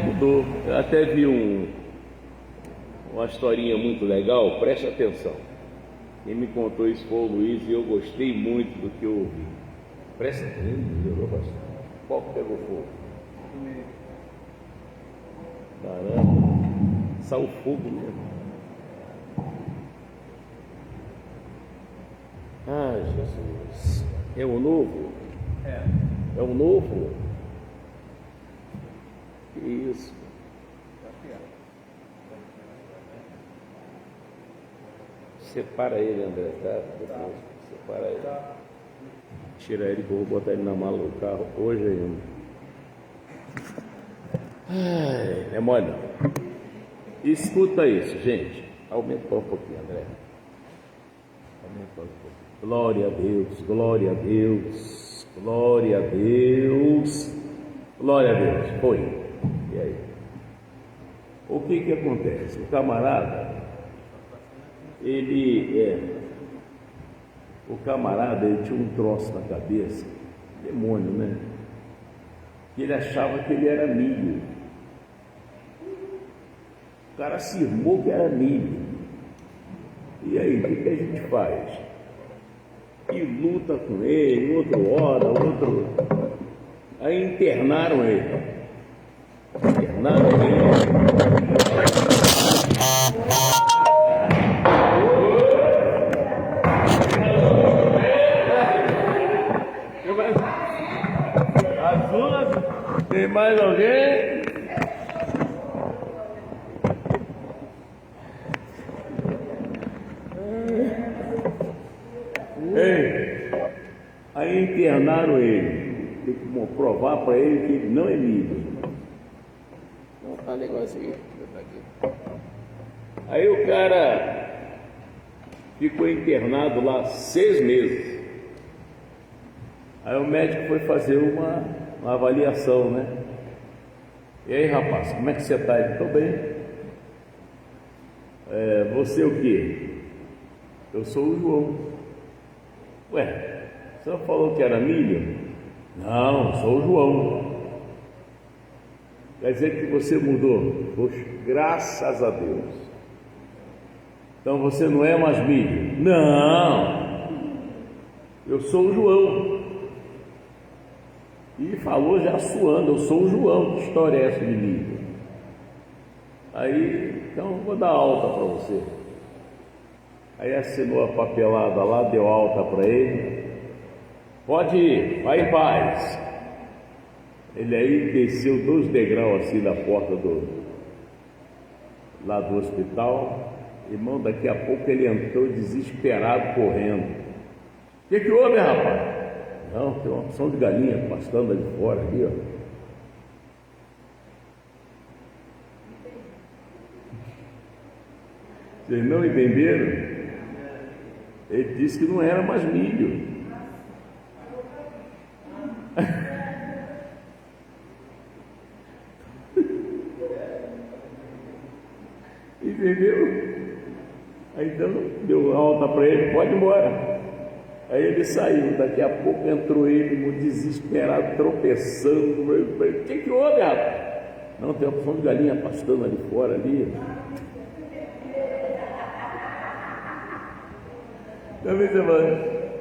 Mudou. Eu até vi uma historinha muito legal, preste atenção. Quem me contou isso foi o Luiz e eu gostei muito do que eu ouvi. Presta atenção, melhorou bastante. Qual que pegou fogo? Caramba, saiu fogo mesmo. Ai, Jesus. É o novo? É o novo? Que isso? Separa ele, André, tá? Depois, separa ele. Tira ele que eu vou botar ele na mala do carro hoje ainda. Ai, é mole não. Escuta isso, gente. Aumentou um pouquinho, André. Aumentou um pouquinho. Glória a Deus, glória a Deus, glória a Deus, glória a Deus. Foi. E aí? O que acontece? O camarada, o camarada tinha um troço na cabeça, demônio, né? Ele achava que ele era milho. O cara cismou que era milho. E aí, o que a gente faz? E luta com ele, outro ora, outro. Aí internaram ele. Tem mais alguém? Aí internaram ele. Tem que provar para ele que ele não é milho. Vou botar um negócio aqui. Aí o cara ficou internado lá 6 meses. Aí o médico foi fazer uma avaliação, né? E aí, rapaz, como é que você está? Ele: estou bem. Você o quê? Eu sou o João. Ué, você não falou que era milho? Não, sou o João. Quer dizer que você mudou? Poxa, graças a Deus. Então você não é mais milho? Não, eu sou o João. E falou já suando: eu sou o João. Que história é essa de milho? Aí, então eu vou dar alta para você. Aí assinou a papelada lá, deu alta para ele. Pode ir, vai em paz. Ele aí desceu 2 degraus assim da porta lá do hospital. Irmão, daqui a pouco ele entrou desesperado, correndo. O que houve, rapaz? Não, tem uma opção de galinha pastando ali fora, ali, ó. Vocês não entenderam? Ele disse que não era mais milho. Entendeu? Aí então deu alta para ele: pode ir embora. Aí ele saiu. Daqui a pouco entrou ele, desesperado, tropeçando. O que houve, rapaz? Não, tem uma opção de galinha pastando ali fora, ali. Também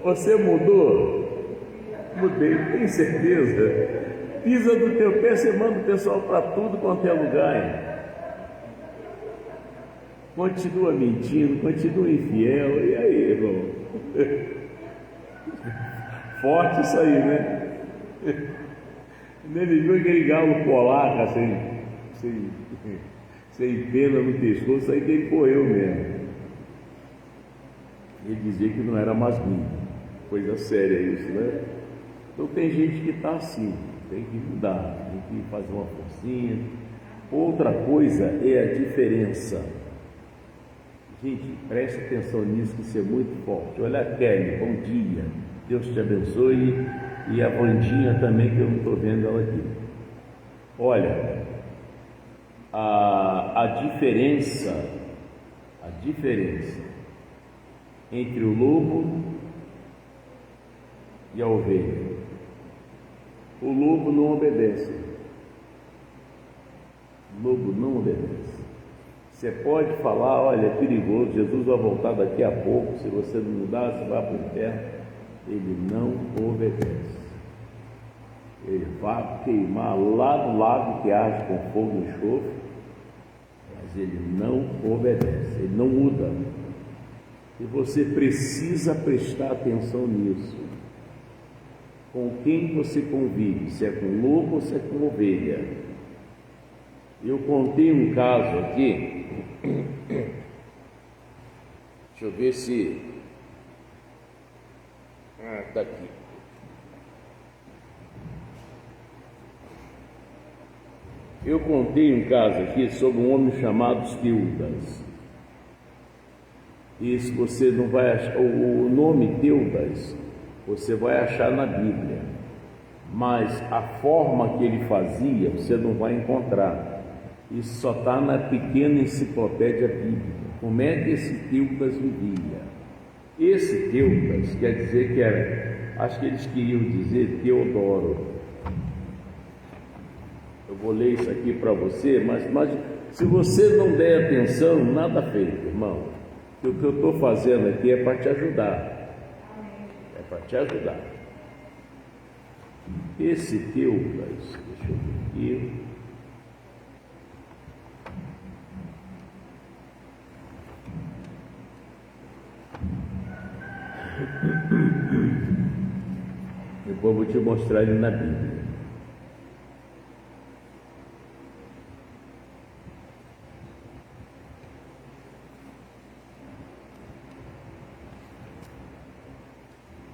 você mudou? Mudei, tem certeza? Pisa do teu pé, você manda o pessoal para tudo quanto é lugar, hein? Continua mentindo, continua infiel. E aí, irmão? Forte isso aí, né? Ele viu aquele galo polaca sem pena no pescoço, aí que ele correu mesmo. Ele dizia que não era mais milho. Coisa séria isso, né? Então tem gente que está assim, tem que mudar, tem que fazer uma forcinha. Outra coisa é a diferença. Gente, preste atenção nisso, que isso é muito forte. Olha a Kelly, bom dia, Deus te abençoe. E a Vandinha também, que eu não estou vendo ela aqui. Olha, a diferença entre o lobo e a ovelha. O lobo não obedece. Lobo não obedece. Você pode falar, olha, é perigoso, Jesus vai voltar daqui a pouco, se você não mudar, você vai para o inferno. Ele não obedece. Ele vai queimar lá no lago que arde com fogo e enxofre, mas ele não obedece, ele não muda. E você precisa prestar atenção nisso. Com quem você convive, se é com lobo ou se é com ovelha. Eu contei um caso aqui, deixa eu ver se... está aqui. Eu contei um caso aqui sobre um homem chamado Teudas. E se você não vai achar, o nome Teudas, você vai achar na Bíblia, mas a forma que ele fazia, você não vai encontrar. Isso só está na pequena enciclopédia bíblica. Como é que esse Teudas vivia? Esse Teudas quer dizer que era, acho que eles queriam dizer Teodoro. Eu vou ler isso aqui para você, mas se você não der atenção, nada feito, irmão. O que eu estou fazendo aqui é para te ajudar. É para te ajudar. Esse Teudas, deixa eu ver aqui. Depois eu vou te mostrar ele na Bíblia.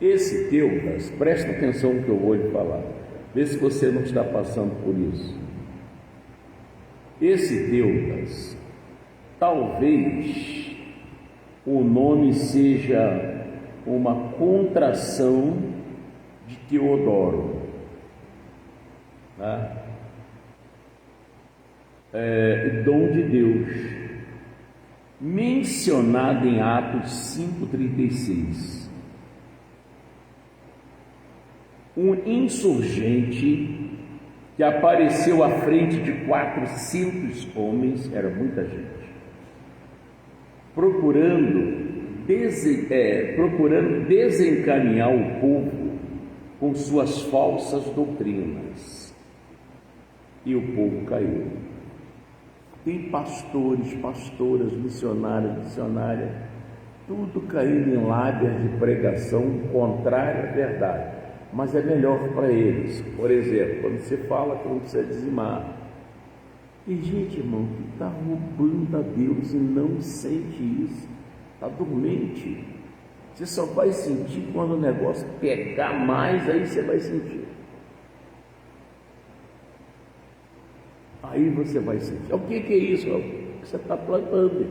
Esse Teudas, presta atenção no que eu vou lhe falar, vê se você não está passando por isso. Esse Teudas, talvez o nome seja uma contração de Teodoro, tá? Dom de Deus, mencionado em Atos 5,36. Um insurgente que apareceu à frente de 400 homens, era muita gente, procurando desencaminhar o povo com suas falsas doutrinas, e o povo caiu. Tem pastores, pastoras, missionárias, tudo caindo em lábias de pregação contrária à verdade. Mas é melhor para eles. Por exemplo, quando você fala que não precisa dizimar, tem gente, irmão, que está roubando a Deus e não sente isso, está dormente. Você só vai sentir quando o negócio pegar mais, aí você vai sentir. Aí você vai sentir. O que é isso? É o que você está plantando.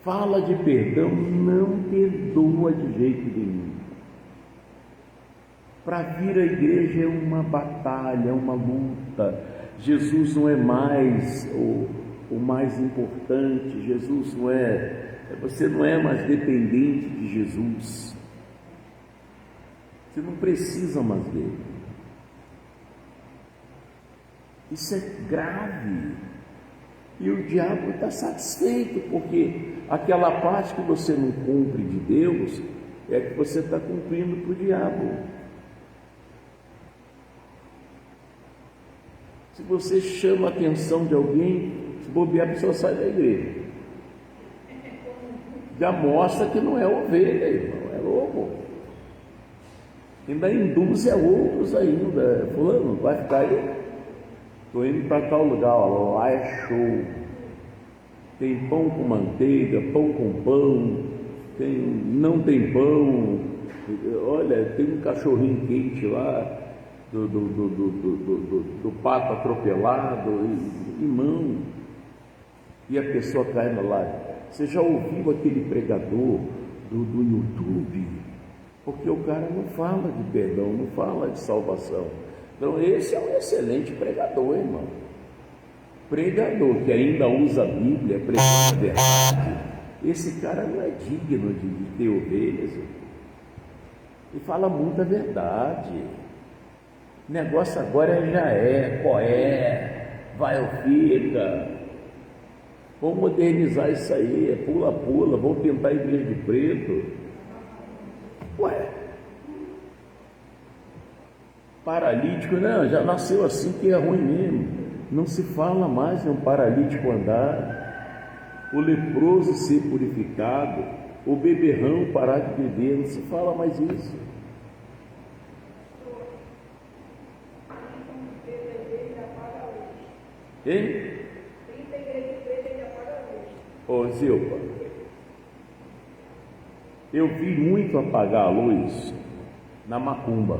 Fala de perdão, não perdoa de jeito nenhum. Para vir à igreja é uma batalha, é uma luta. Jesus não é mais o mais importante. Jesus não é, você não é mais dependente de Jesus. Você não precisa mais dele. Isso é grave. E o diabo está satisfeito, porque aquela parte que você não cumpre de Deus é que você está cumprindo para o diabo. Se você chama a atenção de alguém, se bobear, a pessoa sai da igreja. Já mostra que não é ovelha, irmão, é lobo. Ainda induz a outros ainda. Fulano, vai ficar aí? Estou indo para tal lugar, ó, lá é show. Tem pão com manteiga, pão com pão, não tem pão. Olha, tem um cachorrinho quente lá, do pato atropelado, irmão. E a pessoa cai na live. Você já ouviu aquele pregador do YouTube? Porque o cara não fala de perdão, não fala de salvação. Então esse é um excelente pregador, irmão. Pregador que ainda usa a Bíblia, pregando a verdade. Esse cara não é digno de ter ovelhas. Ele fala muita verdade. O negócio agora já qual é, vai ou fica. Vamos modernizar isso aí, pula, vamos pintar a igreja de preto. Ué, paralítico, não, já nasceu assim que é ruim mesmo. Não se fala mais em um paralítico andar, o leproso ser purificado, o beberrão parar de beber, não se fala mais isso. Hein? Ô Zilpa, eu vi muito apagar a luz na Macumba,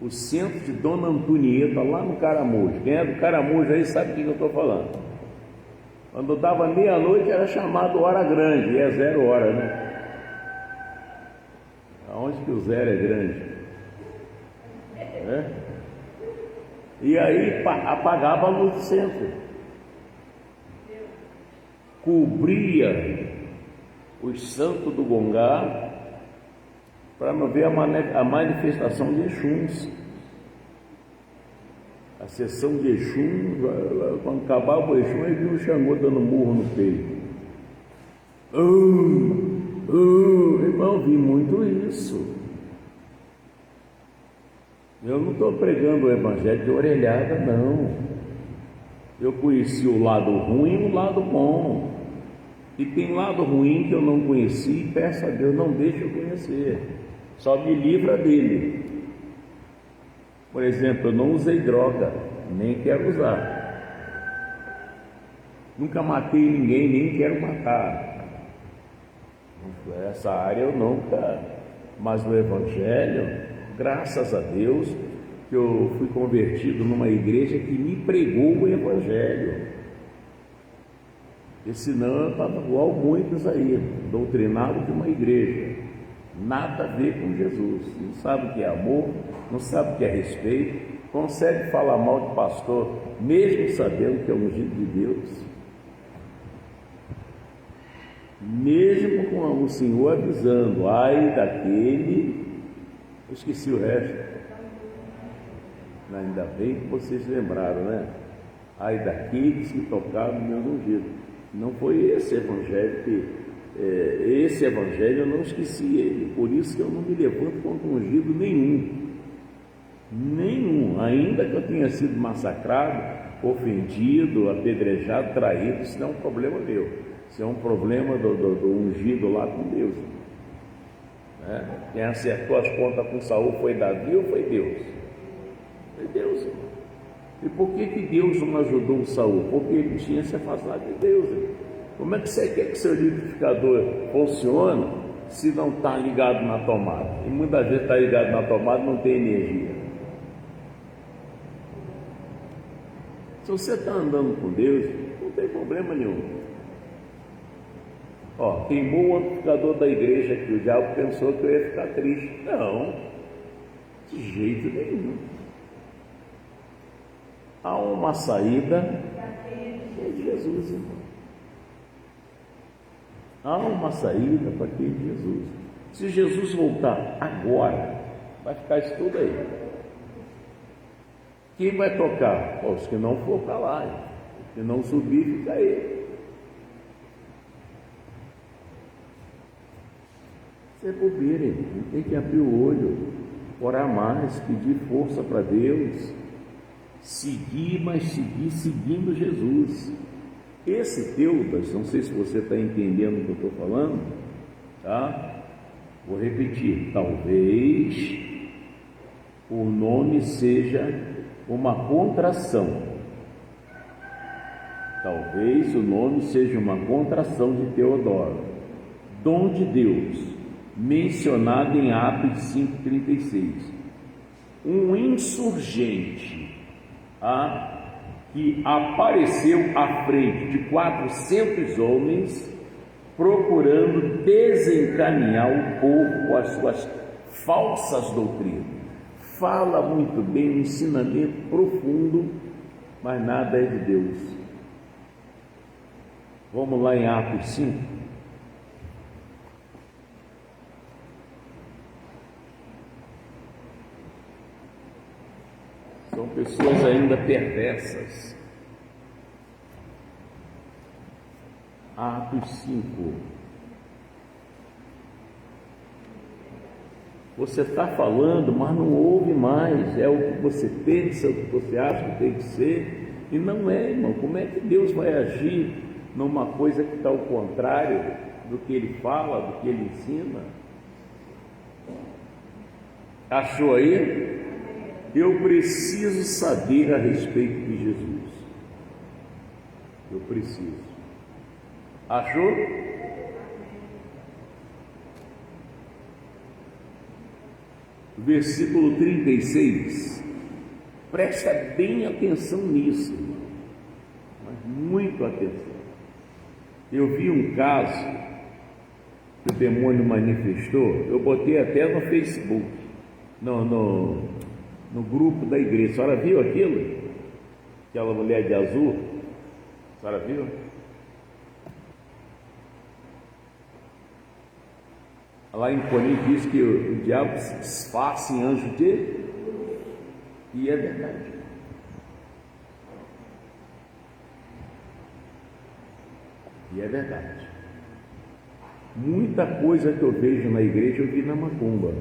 o centro de Dona Antonieta, lá no Caramujo. Quem é do Caramujo aí sabe o que eu estou falando. Quando dava meia-noite era chamado hora grande, e é 0 hora, né? Aonde que o 0 é grande? É? E aí apagava a luz do centro, cobria os santos do Gongá para não ver a manifestação de Exuns. A sessão de Exum, quando acabava o Exum, aí viu o Xangô dando murro no peito. Irmão, vi muito isso. Eu não estou pregando o evangelho de orelhada, não. Eu conheci o lado ruim e o lado bom. E tem lado ruim que eu não conheci e peço a Deus, não deixe eu conhecer. Só me livra dele. Por exemplo, eu não usei droga, nem quero usar. Nunca matei ninguém, nem quero matar. Essa área eu nunca. Mas o evangelho, graças a Deus, que eu fui convertido numa igreja que me pregou o evangelho. Porque senão eu estava igual muitos aí, doutrinado de uma igreja. Nada a ver com Jesus. Não sabe o que é amor, não sabe o que é respeito, consegue falar mal de pastor, mesmo sabendo que é ungido de Deus. Mesmo com o Senhor avisando, ai daquele, eu esqueci o resto. Ainda bem que vocês lembraram, né? Ai daqueles que tocaram no meu ungido. Não foi esse evangelho que... esse evangelho eu não esqueci ele, por isso que eu não me levanto contra ungido nenhum, ainda que eu tenha sido massacrado, ofendido, apedrejado, traído. Isso não é um problema meu, isso é um problema do ungido lá com Deus, né? Quem acertou as contas com Saul foi Davi ou foi Deus? Foi Deus, irmão. E por que Deus não ajudou o Saul? Porque ele tinha se afastado de Deus, irmão. Como é que você quer que seu liquidificador funcione se não está ligado na tomada? E muitas vezes está ligado na tomada e não tem energia. Se você está andando com Deus, não tem problema nenhum. Ó, queimou o amplificador da igreja aqui, o diabo pensou que eu ia ficar triste. Não, de jeito nenhum. Há uma saída de Jesus, irmão. Há uma saída para quem é Jesus. Se Jesus voltar agora, vai ficar isso tudo aí. Quem vai tocar? Os que não for para lá, os que não subir, fica aí. Isso é bobeira, irmão. Tem que abrir o olho, orar mais, pedir força para Deus, seguir, mas seguir seguindo Jesus. Esse Teudas, não sei se você está entendendo o que eu estou falando, tá? Vou repetir, talvez o nome seja uma contração. Talvez o nome seja uma contração de Teodoro. Dom de Deus, mencionado em Atos 5,36. Um insurgente, que apareceu à frente de 400 homens, procurando desencaminhar o povo com as suas falsas doutrinas. Fala muito bem, um ensinamento profundo, mas nada é de Deus. Vamos lá em Atos 5. São pessoas ainda perversas. Atos 5. Você está falando, mas não ouve mais. É o que você pensa, o que você acha que tem que ser. E não é, irmão. Como é que Deus vai agir numa coisa que está ao contrário do que Ele fala, do que Ele ensina? Achou aí? Eu preciso saber a respeito de Jesus. Eu preciso. Achou? Versículo 36. Presta bem atenção nisso, mas muito atenção. Eu vi um caso que o demônio manifestou, eu botei até no Facebook, no grupo da igreja. A senhora viu aquilo? Aquela mulher de azul? A senhora viu? Lá em Coríntios diz que o diabo se disfarça em anjo de... E é verdade. E é verdade. Muita coisa que eu vejo na igreja eu vi na macumba.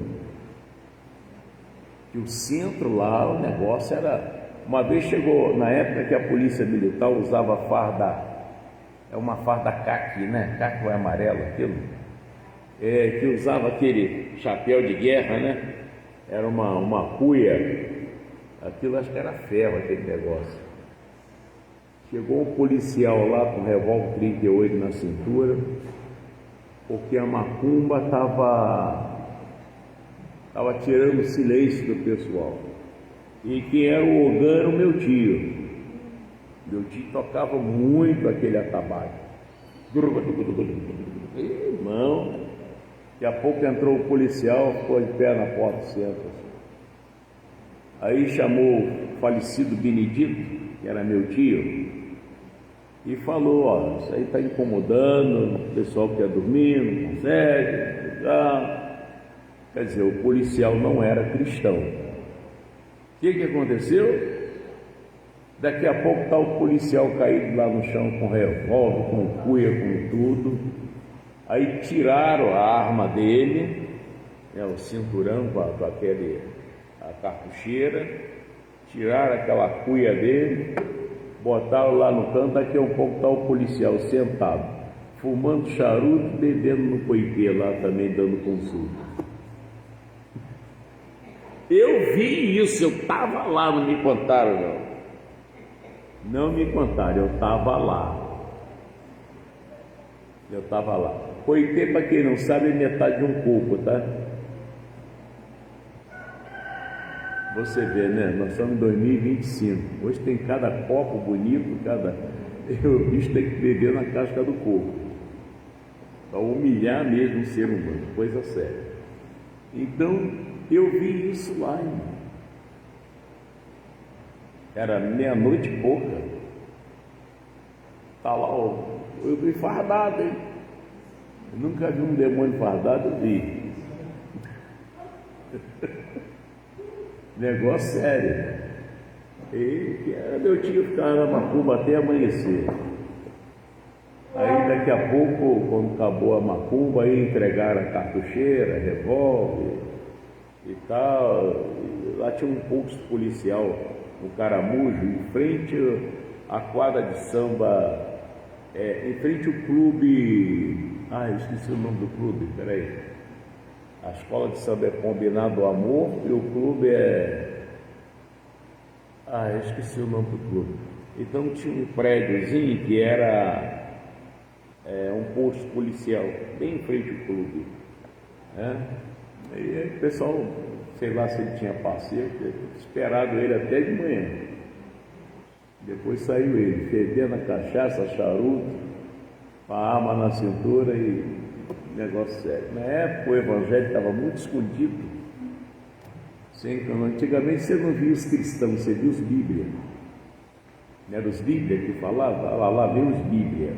Que o centro lá, o negócio era... Uma vez chegou, na época que a polícia militar usava farda, é uma farda caqui, né? Caqui é amarelo, aquilo. Que usava aquele chapéu de guerra, né? Era uma cuia. Aquilo acho que era ferro, aquele negócio. Chegou um policial lá com um revólver 38 na cintura, porque a macumba estava tirando o silêncio do pessoal. E quem era o ogã era o meu tio. Meu tio tocava muito aquele atabaque. Irmão, daqui a pouco entrou o policial, ficou de pé na porta do centro. Aí chamou o falecido Benedito, que era meu tio, e falou: ó, isso aí está incomodando, o pessoal quer dormir, não consegue, tá. Quer dizer, o policial não era cristão. O que aconteceu? Daqui a pouco está o policial caído lá no chão com revólver, com cuia, com tudo. Aí tiraram a arma dele, o cinturão com a cartucheira, tiraram aquela cuia dele, botaram lá no canto. Daqui a um pouco está o policial sentado, fumando charuto, bebendo no coipê lá também, dando consulta. Eu vi isso, eu estava lá, não me contaram não. Não me contaram, eu estava lá. Eu estava lá. Coipê, para quem não sabe, é metade de um coco, tá? Você vê, né? Nós estamos em 2025. Hoje tem cada copo bonito, o bicho tem que beber na casca do coco. Para humilhar mesmo o ser humano, coisa séria. Então, eu vi isso lá, irmão. Era meia-noite e pouca. Tá lá, eu vi fardado, hein? Eu nunca vi um demônio fardado, eu vi. Negócio sério. E era meu tio ficar na macumba até amanhecer. Aí daqui a pouco, quando acabou a macumba, aí entregaram a cartucheira, revólver e tal. E lá tinha um posto policial, um caramujo, em frente à quadra de samba, em frente ao clube. Eu esqueci o nome do clube, peraí. A escola de samba é Combinado Amor e o clube eu esqueci o nome do clube. Então tinha um prédiozinho que era um posto policial, bem em frente ao clube, né? E aí o pessoal, sei lá se ele tinha parceiro, esperado ele até de manhã. Depois saiu ele, fedendo a cachaça, charuto, com a arma na cintura e negócio sério. Na época o evangelho estava muito escondido. Antigamente você não via os cristãos, você via os bíblias. Não era os bíblias que falavam? Lá vem os bíblias.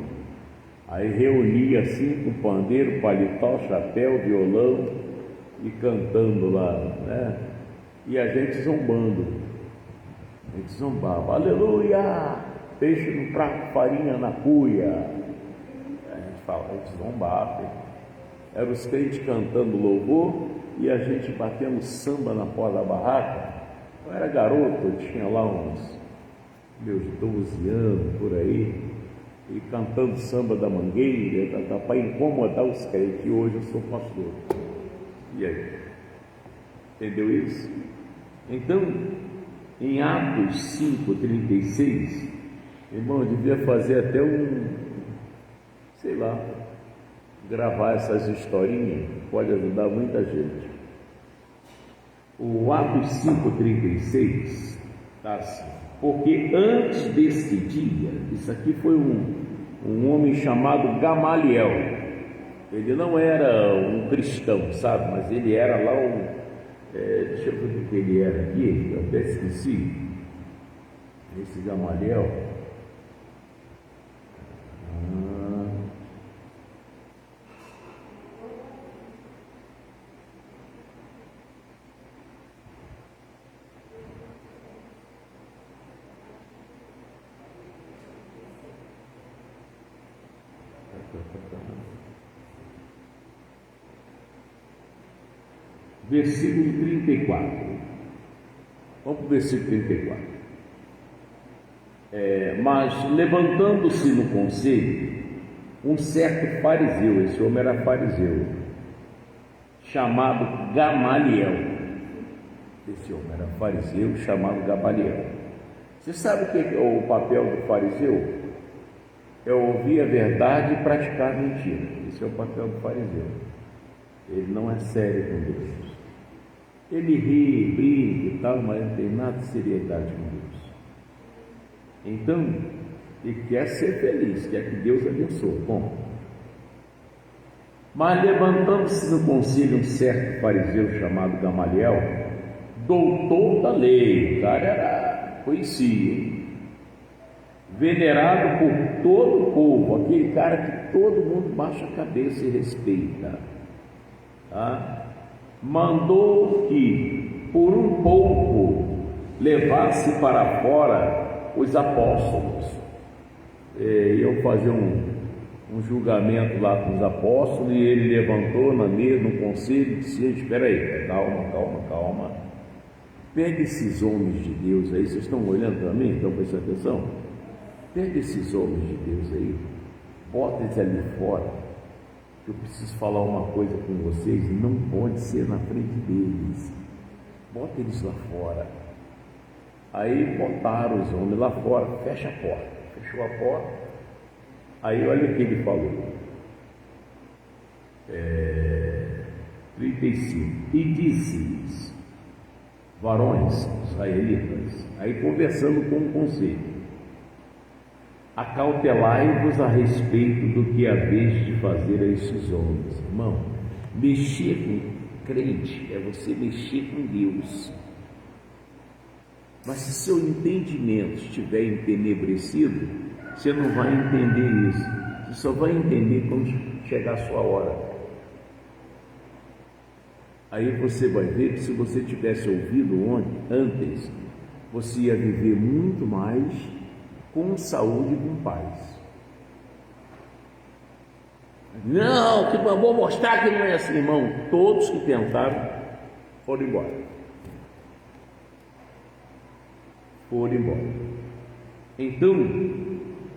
Aí reunia assim com pandeiro, paletó, chapéu, violão e cantando lá, né? E a gente zombando. zombava, aleluia, peixe no prato, farinha na cuia. A gente zombava. Eram os crentes cantando louvor e a gente batendo samba na porta da barraca. Eu era garoto, eu tinha lá uns meus 12 anos por aí, e cantando samba da Mangueira, para incomodar os crentes. E hoje eu sou pastor. E aí? Entendeu isso? Então, em Atos 5:36, irmão, eu devia fazer até sei lá, gravar essas historinhas, pode ajudar muita gente. O Atos 5:36 está assim: porque antes desse dia, isso aqui foi um homem chamado Gamaliel. Ele não era um cristão, sabe, mas ele era lá deixa eu ver o que ele era aqui, eu até esqueci. Esse Gamaliel. Versículo 34. Vamos para o versículo 34. Mas levantando-se no conselho, um certo fariseu, esse homem era fariseu, chamado Gamaliel. Esse homem era fariseu, chamado Gamaliel. Você sabe o que é o papel do fariseu? É ouvir a verdade e praticar a mentira. Esse é o papel do fariseu. Ele não é sério com Deus. Ele ri, brinca e tal, mas não tem nada de seriedade com Deus. Então, ele quer ser feliz, quer que Deus abençoe. Bom, mas levantando-se no conselho um certo fariseu chamado Gamaliel, doutor da lei, o cara conhecia, venerado por todo o povo, aquele cara que todo mundo baixa a cabeça e respeita, tá? Mandou que por um pouco levasse para fora os apóstolos. Iam fazer um julgamento lá com os apóstolos, e ele levantou na mesa, no conselho, e disse: espera aí, calma, pega esses homens de Deus aí, vocês estão olhando para mim, estão prestando atenção? Pega esses homens de Deus aí, bota eles ali fora. Eu preciso falar uma coisa com vocês, não pode ser na frente deles. Bota eles lá fora. Aí botaram os homens lá fora, fecha a porta. Fechou a porta. Aí olha o que ele falou. 35. E disse-lhes, varões israelitas, aí conversando com o conselho: acautelai-vos a respeito do que haveis de fazer a esses homens. Irmão, mexer com crente é você mexer com Deus. Mas se seu entendimento estiver entenebrecido, você não vai entender isso. Você só vai entender quando chegar a sua hora. Aí você vai ver que se você tivesse ouvido antes, você ia viver muito mais com saúde e com paz. Não, que eu vou mostrar que não é assim, irmão. Todos que tentaram foram embora. Então,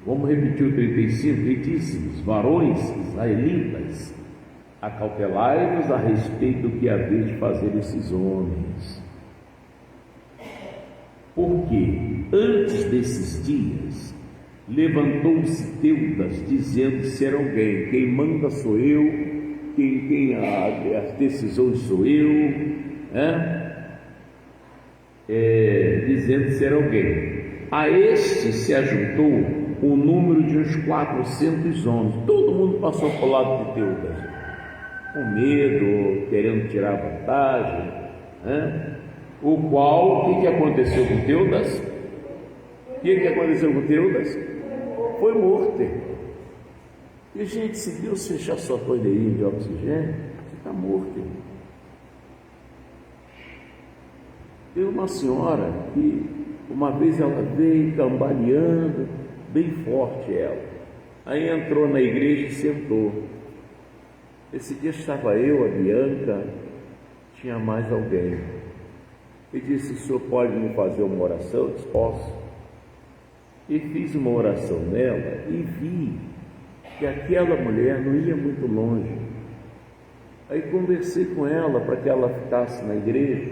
vamos repetir o 35. E disse-lhes, varões israelitas, acautelai-vos a respeito do que haveis de fazer esses homens. Porque antes desses dias levantou-se Teudas, dizendo ser alguém: quem manda sou eu, quem as decisões sou eu, dizendo ser alguém. A este se ajuntou o número de uns 400 homens. Todo mundo passou para o lado de Teudas, com medo, querendo tirar vantagem, o qual, o que aconteceu com Teudas? O que aconteceu com Teudas? Foi morto. E gente, se Deus fechar sua torneirinha de oxigênio, você está morto. Tem uma senhora que Uma vez ela veio cambaleando, bem forte ela. Aí entrou na igreja e sentou. Esse dia estava eu, a Bianca, tinha mais alguém. E disse: o senhor pode me fazer uma oração? Eu disse: posso. E fiz uma oração nela e vi que aquela mulher não ia muito longe. Aí conversei com ela para que ela ficasse na igreja.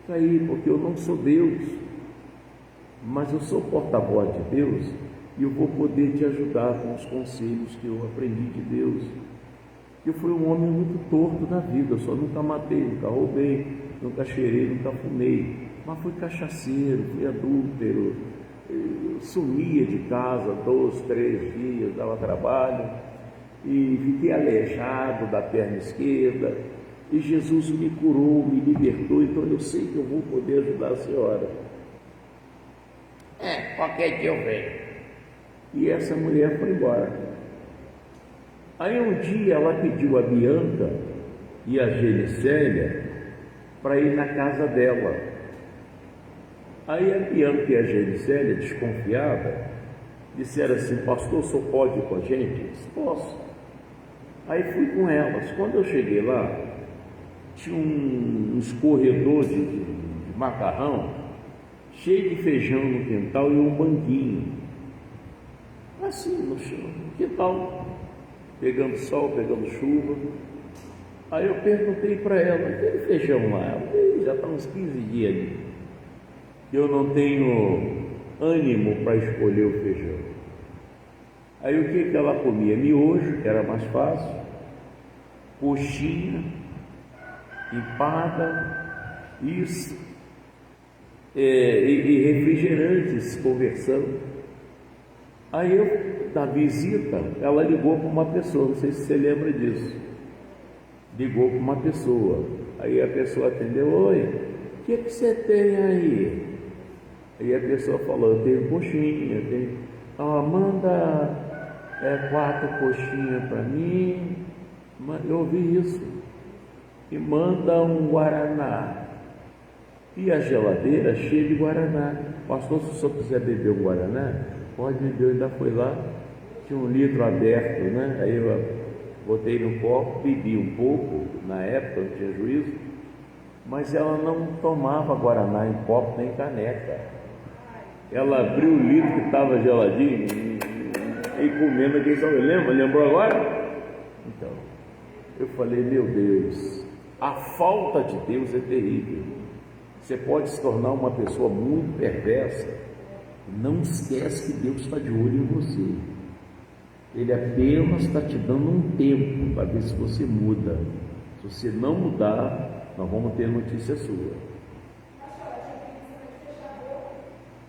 Aí, porque eu não sou Deus, mas eu sou porta-voz de Deus e eu vou poder te ajudar com os conselhos que eu aprendi de Deus. Eu fui um homem muito torto na vida, eu só nunca matei, nunca roubei, nunca cheirei, nunca fumei, mas fui cachaceiro, fui adúltero, sumia de casa 2, 3 dias, dava trabalho e fiquei aleijado da perna esquerda e Jesus me curou, me libertou, então eu sei que eu vou poder ajudar a senhora. Qualquer dia eu venho. E essa mulher foi embora. Aí um dia ela pediu a Bianca e a Genicélia para ir na casa dela. Aí a Bianca e a Genicélia, desconfiadas, disseram assim: pastor, o senhor pode ir com a gente? Eu disse: posso. Aí fui com elas. Quando eu cheguei lá, tinha um escorredor de macarrão, cheio de feijão no quintal e um banquinho, assim no chão, quintal, pegando sol, pegando chuva. Aí eu perguntei para ela: aquele feijão lá? Ela disse: já está uns 15 dias ali, eu não tenho ânimo para escolher o feijão. Aí o que ela comia? Miojo, que era mais fácil, coxinha, empada, isso, e refrigerantes, conversando. Aí eu, da visita, ela ligou para uma pessoa, não sei se você lembra disso. Ligou para uma pessoa, aí a pessoa atendeu: oi, o que você tem aí? Aí a pessoa falou: eu tenho coxinha, tenho. Manda 4 coxinhas para mim, eu ouvi isso, e manda um guaraná. E a geladeira cheia de guaraná. Pastor, se o senhor quiser beber o guaraná, pode beber. Eu ainda fui lá, tinha 1 litro aberto, né? Aí eu botei no copo, bebi um pouco, na época não tinha juízo, mas ela não tomava guaraná em copo nem caneca. Ela abriu o litro que estava geladinho e comendo aquele salgado. Lembrou agora? Então, eu falei: meu Deus, a falta de Deus é terrível. Você pode se tornar uma pessoa muito perversa. Não esquece que Deus está de olho em você. Ele apenas está te dando um tempo para ver se você muda. Se você não mudar, nós vamos ter notícia sua.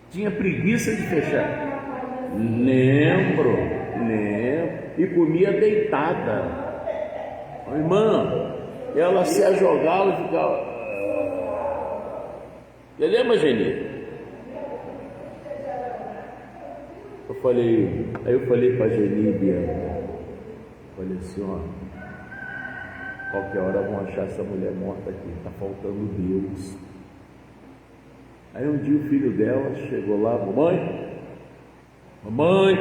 Tinha preguiça de fechar. Lembro. E comia deitada. Irmã, ela se ajogava e ficava. Você lembra, Geni? Aí eu falei para a Geni e Bianca, falei assim: ó, qualquer hora vão achar essa mulher morta aqui, está faltando Deus. Aí um dia o filho dela chegou lá: mamãe,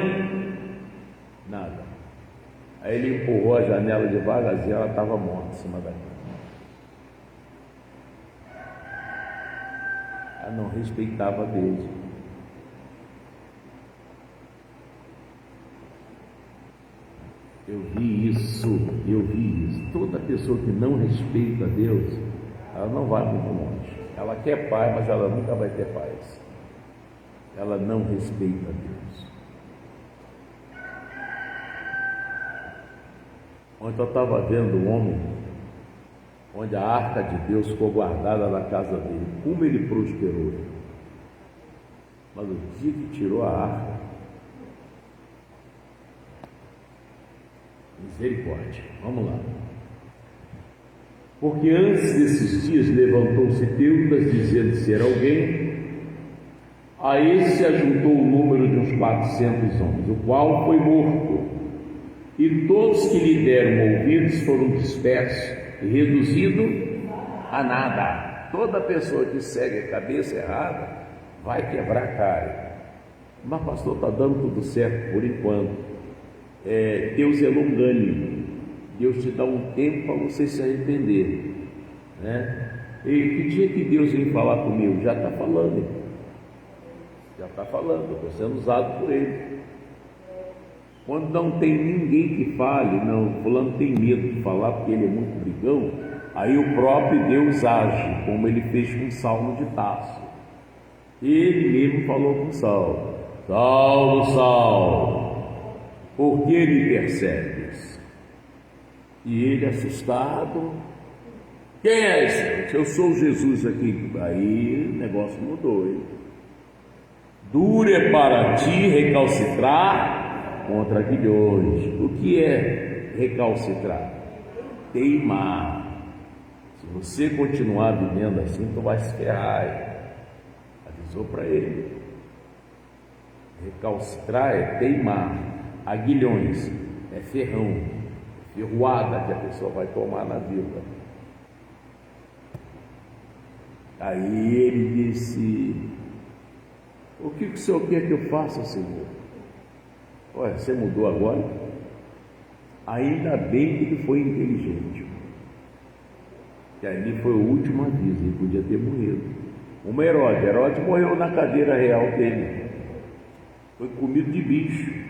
nada. Aí ele empurrou a janela devagarzinho, ela estava morta em cima da cama. Ela não respeitava Deus. Eu vi isso. Toda pessoa que não respeita Deus, ela não vai muito longe. Ela quer paz, mas ela nunca vai ter paz. Ela não respeita Deus. Ontem eu estava vendo um homem, onde a arca de Deus ficou guardada na casa dele. Como ele prosperou. Mas o dia que tirou a arca, misericórdia. Vamos lá. Porque antes desses dias levantou-se Teudas, dizendo ser alguém. A esse ajuntou o número de uns 400 homens, o qual foi morto. E todos que lhe deram ouvidos foram dispersos e reduzidos a nada. Toda pessoa que segue a cabeça errada vai quebrar, cai. Mas pastor, está dando tudo certo por enquanto. Deus é longânimo. Deus te dá um tempo para você se arrepender, né? E que dia que Deus vem falar comigo? Já está falando, já está falando, estou sendo usado por Ele. Quando não tem ninguém que fale, não, fulano tem medo de falar porque ele é muito brigão, aí o próprio Deus age, como Ele fez com Saulo de Tarso. Ele mesmo falou com Saulo: Saulo, Saulo, por que me persegues? E ele, assustado: quem é esse? Eu sou Jesus aqui. Aí o negócio mudou, hein? Duro é para ti recalcitrar contra aguilhões. O que é recalcitrar? Teimar. Se você continuar vivendo assim, tu vai se ferrar. Avisou para ele. Recalcitrar é teimar. Aguilhões é ferrão, ferroada que a pessoa vai tomar na vida. Aí ele disse: o que o senhor quer que eu faça, Senhor? Olha, você mudou agora? Ainda bem que ele foi inteligente, que ali foi o último aviso, ele podia ter morrido. Uma Herodes morreu na cadeira real dele, foi comido de bicho.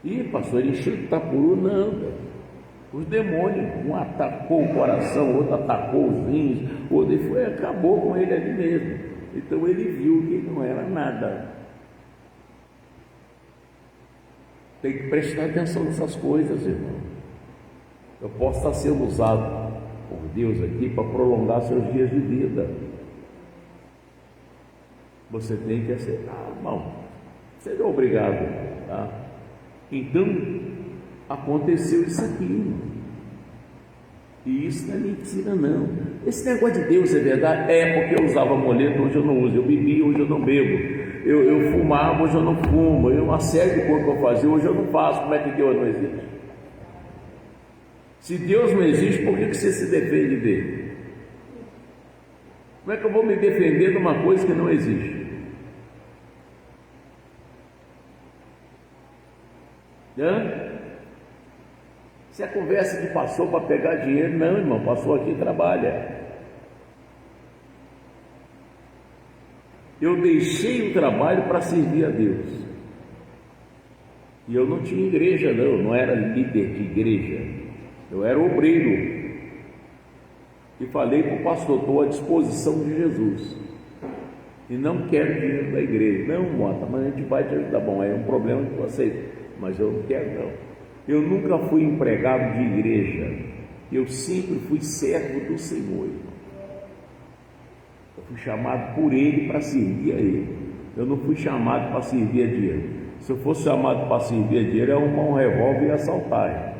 E pastor, ele encheu de tapuru? Não, os demônios, um atacou o coração, outro atacou os rins, outro acabou com ele ali mesmo. Então ele viu que ele não era nada. Tem que prestar atenção nessas coisas, irmão. Eu posso estar sendo usado por Deus aqui para prolongar seus dias de vida. Você tem que aceitar, irmão. Seja obrigado, tá? Então, aconteceu isso aqui. E isso não é mentira, não. Esse negócio de Deus é verdade? Porque eu usava muleta, hoje eu não uso. Eu bebia, hoje eu não bebo. Eu fumava, hoje eu não fumo. Uma série de coisas que eu fazia, hoje eu não faço. Como é que Deus não existe? Se Deus não existe, por que você se defende dele? Como é que eu vou me defender de uma coisa que não existe? Se a conversa que passou para pegar dinheiro, não, irmão, passou aqui e trabalha. Eu deixei o trabalho para servir a Deus. E eu não tinha igreja, não era líder de igreja, eu era obreiro. E falei para o pastor: estou à disposição de Jesus e não quero dinheiro da igreja. Não, Mota, mas a gente vai te ajudar. Bom, é um problema que você, mas eu não quero, não. Eu nunca fui empregado de igreja, eu sempre fui servo do Senhor. Eu fui chamado por Ele para servir a Ele. Eu não fui chamado para servir a dinheiro. Se eu fosse chamado para servir a dinheiro, eu ia arrumar um revólver e assaltar,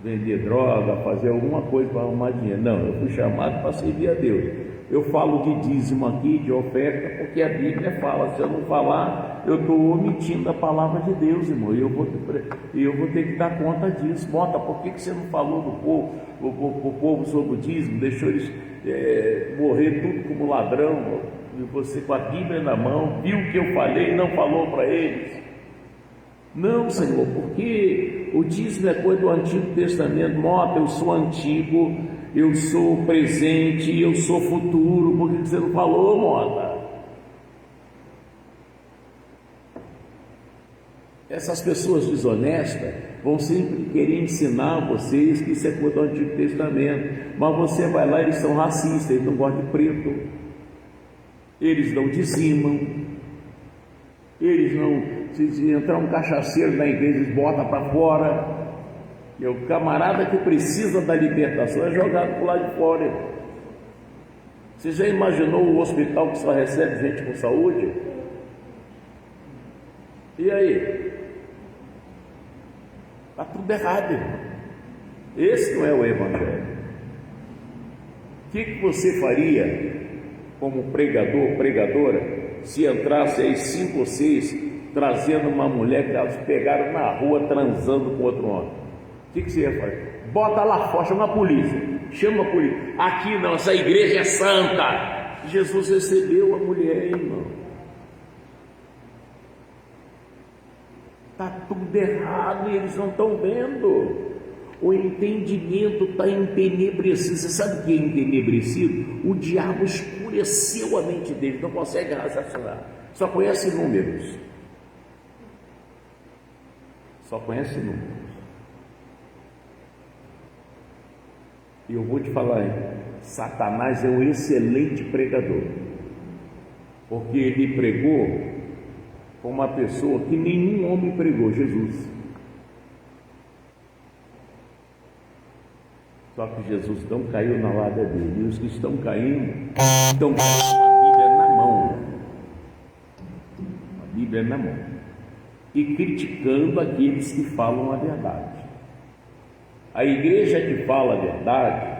vender droga, fazer alguma coisa para arrumar dinheiro. Não, eu fui chamado para servir a Deus. Eu falo de dízimo aqui, de oferta, porque a Bíblia fala. Se eu não falar, eu estou omitindo a palavra de Deus, irmão. E eu vou ter que dar conta disso. Bota, por que você não falou do povo, o povo sobre o dízimo? Deixou eles morrer tudo como ladrão. E você com a Bíblia na mão, viu o que eu falei e não falou para eles? Não, Senhor, porque o dízimo é coisa do Antigo Testamento. Mota, eu sou antigo, eu sou presente, eu sou futuro. Por que você não falou, Mota? Essas pessoas desonestas vão sempre querer ensinar vocês que isso é coisa do Antigo Testamento, mas você vai lá, eles são racistas, eles não gostam de preto, eles não dizimam, eles não... Se entrar um cachaceiro na igreja, eles botam para fora. E o camarada que precisa da libertação é jogado para o lado de fora, irmão. Você já imaginou o hospital que só recebe gente com saúde? E aí? Está tudo errado, irmão. Esse não é o Evangelho. O que você faria como pregador, pregadora, se entrasse aí 5 ou 6 trazendo uma mulher que elas pegaram na rua transando com outro homem? O que você ia fazer? Bota lá fora, chama a polícia. Chama a polícia. Aqui não, essa igreja é santa. Jesus recebeu a mulher, irmão. Está tudo errado e eles não estão vendo. O entendimento está entenebrecido. Você sabe o que é entenebrecido? O diabo escureceu a mente dele, não consegue raciocinar, só conhece números. Só conhece números. E eu vou te falar, hein? Satanás é um excelente pregador, porque ele pregou com uma pessoa que nenhum homem pregou, Jesus. Só que Jesus não caiu na lábia dele, e os que estão caindo, estão com a Bíblia na mão, a Bíblia na mão, e criticando aqueles que falam a verdade. A igreja que fala a verdade,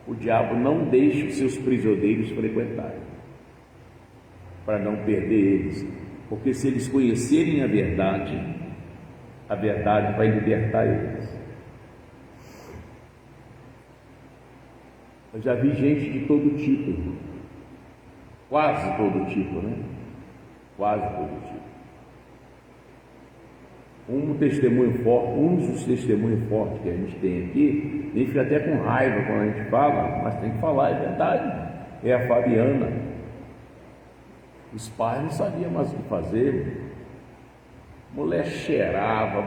o diabo não deixa os seus prisioneiros frequentarem, para não perder eles, porque se eles conhecerem a verdade vai libertar eles. Eu já vi gente de todo tipo, quase todo tipo, né? Quase todo tipo. Um dos testemunhos fortes que a gente tem aqui, a gente fica até com raiva quando a gente fala, mas tem que falar, é verdade. É a Fabiana. Os pais não sabiam mais o que fazer. Mulher cheirava,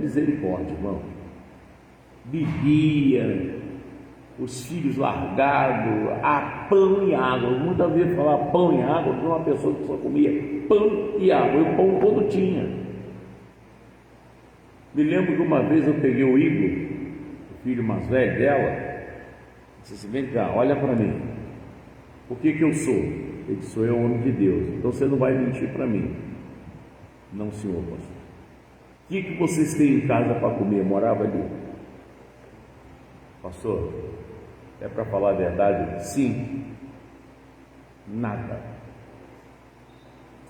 misericórdia, irmão. Bebia, os filhos largados, a pão e água. Muitas vezes falar pão e água de uma pessoa que só comia pão e água, e o pão todo tinha. Me lembro que uma vez eu peguei o Igor, o filho mais velho dela, disse assim: vem cá, olha para mim, o que eu sou? Ele disse: sou eu, homem de Deus, então você não vai mentir para mim. Não, senhor, pastor. O que vocês têm em casa para comer? Eu morava ali. Pastor, é para falar a verdade? Sim. Nada.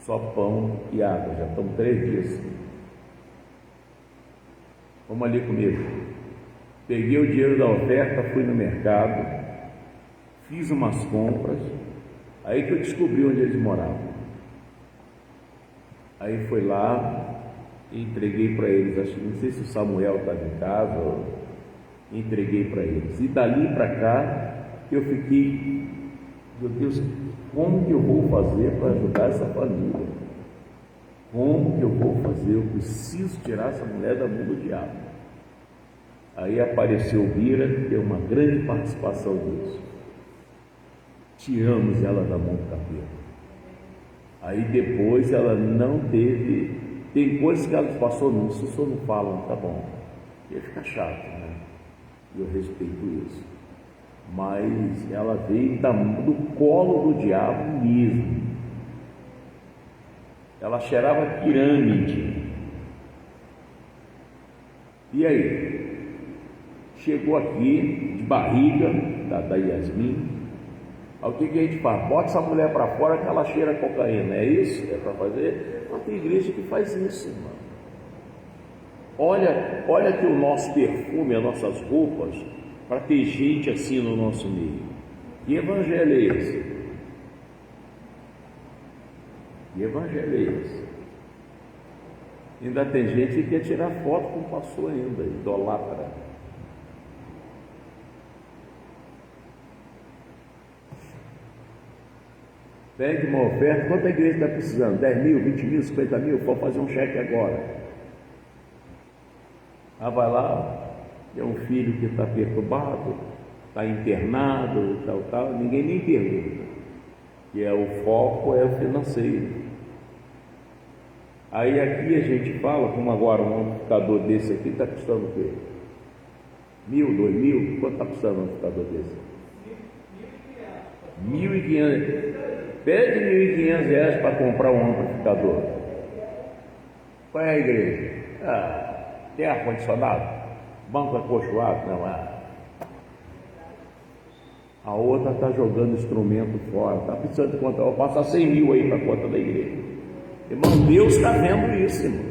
Só pão e água, já estão 3 dias. Vamos ali comigo. Peguei o dinheiro da oferta, fui no mercado, fiz umas compras, aí que eu descobri onde eles moravam. Aí fui lá e entreguei para eles. Acho que não sei se o Samuel estava em casa, entreguei para eles. E dali para cá eu fiquei, meu Deus, como que eu vou fazer para ajudar essa família? Como que eu vou fazer? Eu preciso tirar essa mulher da mão do diabo. Aí apareceu Bira, que tem uma grande participação nisso. Tiramos ela da mão do capeta. Aí depois ela não teve. Tem coisas que ela passou, não, se o senhor não fala, tá bom. Ia ficar chato, né? Eu respeito isso. Mas ela veio do colo do diabo mesmo. Ela cheirava pirâmide. E aí? Chegou aqui, de barriga, da Yasmin. Aí o que a gente faz? Bota essa mulher para fora que ela cheira cocaína. É isso? É para fazer? Não tem igreja que faz isso, irmão. Olha que o nosso perfume, as nossas roupas, para ter gente assim no nosso meio. Que evangelho é esse? Que evangelho é esse? Ainda tem gente que quer tirar foto com o pastor ainda, idolatra. Pegue uma oferta, quanto a igreja está precisando? 10 mil, 20 mil, 50 mil? Pode fazer um cheque agora. Vai lá, é um filho que está perturbado, está internado, tal, ninguém nem pergunta. Que é o foco, é o financeiro. Aí aqui a gente fala, como agora um amplificador desse aqui está custando o quê? 1.000, 2.000? Quanto está custando um amplificador desse? 1.500. Pede R$1.500 para comprar um amplificador. Qual é a igreja? Tem ar-condicionado? Banco acolchoado? Não há. A outra está jogando instrumento fora. Está precisando de quanto? Eu vou passar 100 mil aí para a conta da igreja. Irmão, Deus está vendo isso, irmão.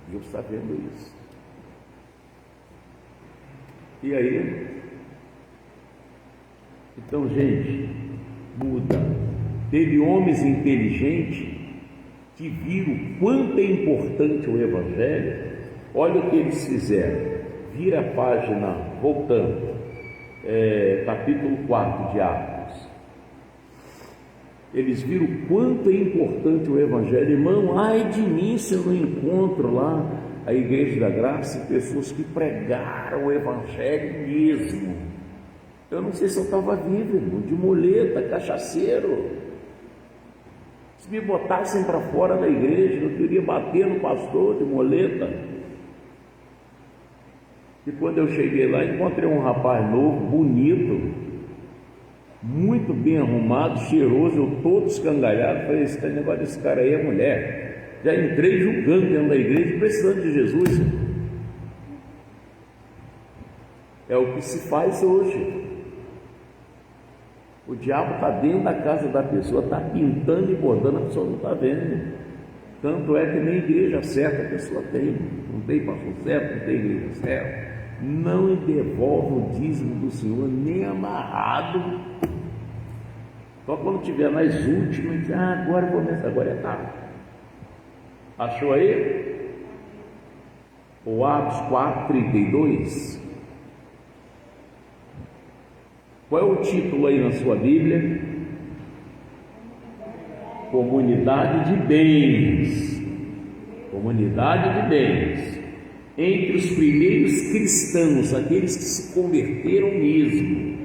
Deus está vendo isso. E aí? Então, gente, muda. Teve homens inteligentes que viram quanto é importante o Evangelho. Olha o que eles fizeram. Vira a página, voltando, capítulo 4 de Atos. Eles viram quanto é importante o Evangelho. Irmão, ai de mim se eu não encontro lá a Igreja da Graça, pessoas que pregaram o Evangelho mesmo. Eu não sei se eu estava vivo, irmão, de muleta, cachaceiro. Se me botassem para fora da igreja, eu queria bater no pastor de muleta. E quando eu cheguei lá, encontrei um rapaz novo, bonito, muito bem arrumado, cheiroso, eu todo escangalhado. Falei, esse negócio desse cara aí é mulher. Já entrei julgando dentro da igreja, precisando de Jesus. É o que se faz hoje. O diabo está dentro da casa da pessoa, está pintando e bordando, a pessoa não está vendo. Tanto é que nem igreja certa a pessoa tem. Não tem pastor certo, não tem igreja certa. Não devolve o dízimo do Senhor nem amarrado. Só quando tiver nas últimas, agora eu vou começar, agora é tarde. Achou aí? O Atos 4:32. Qual é o título aí na sua Bíblia? Comunidade de bens. Comunidade de bens. Entre os primeiros cristãos, aqueles que se converteram mesmo.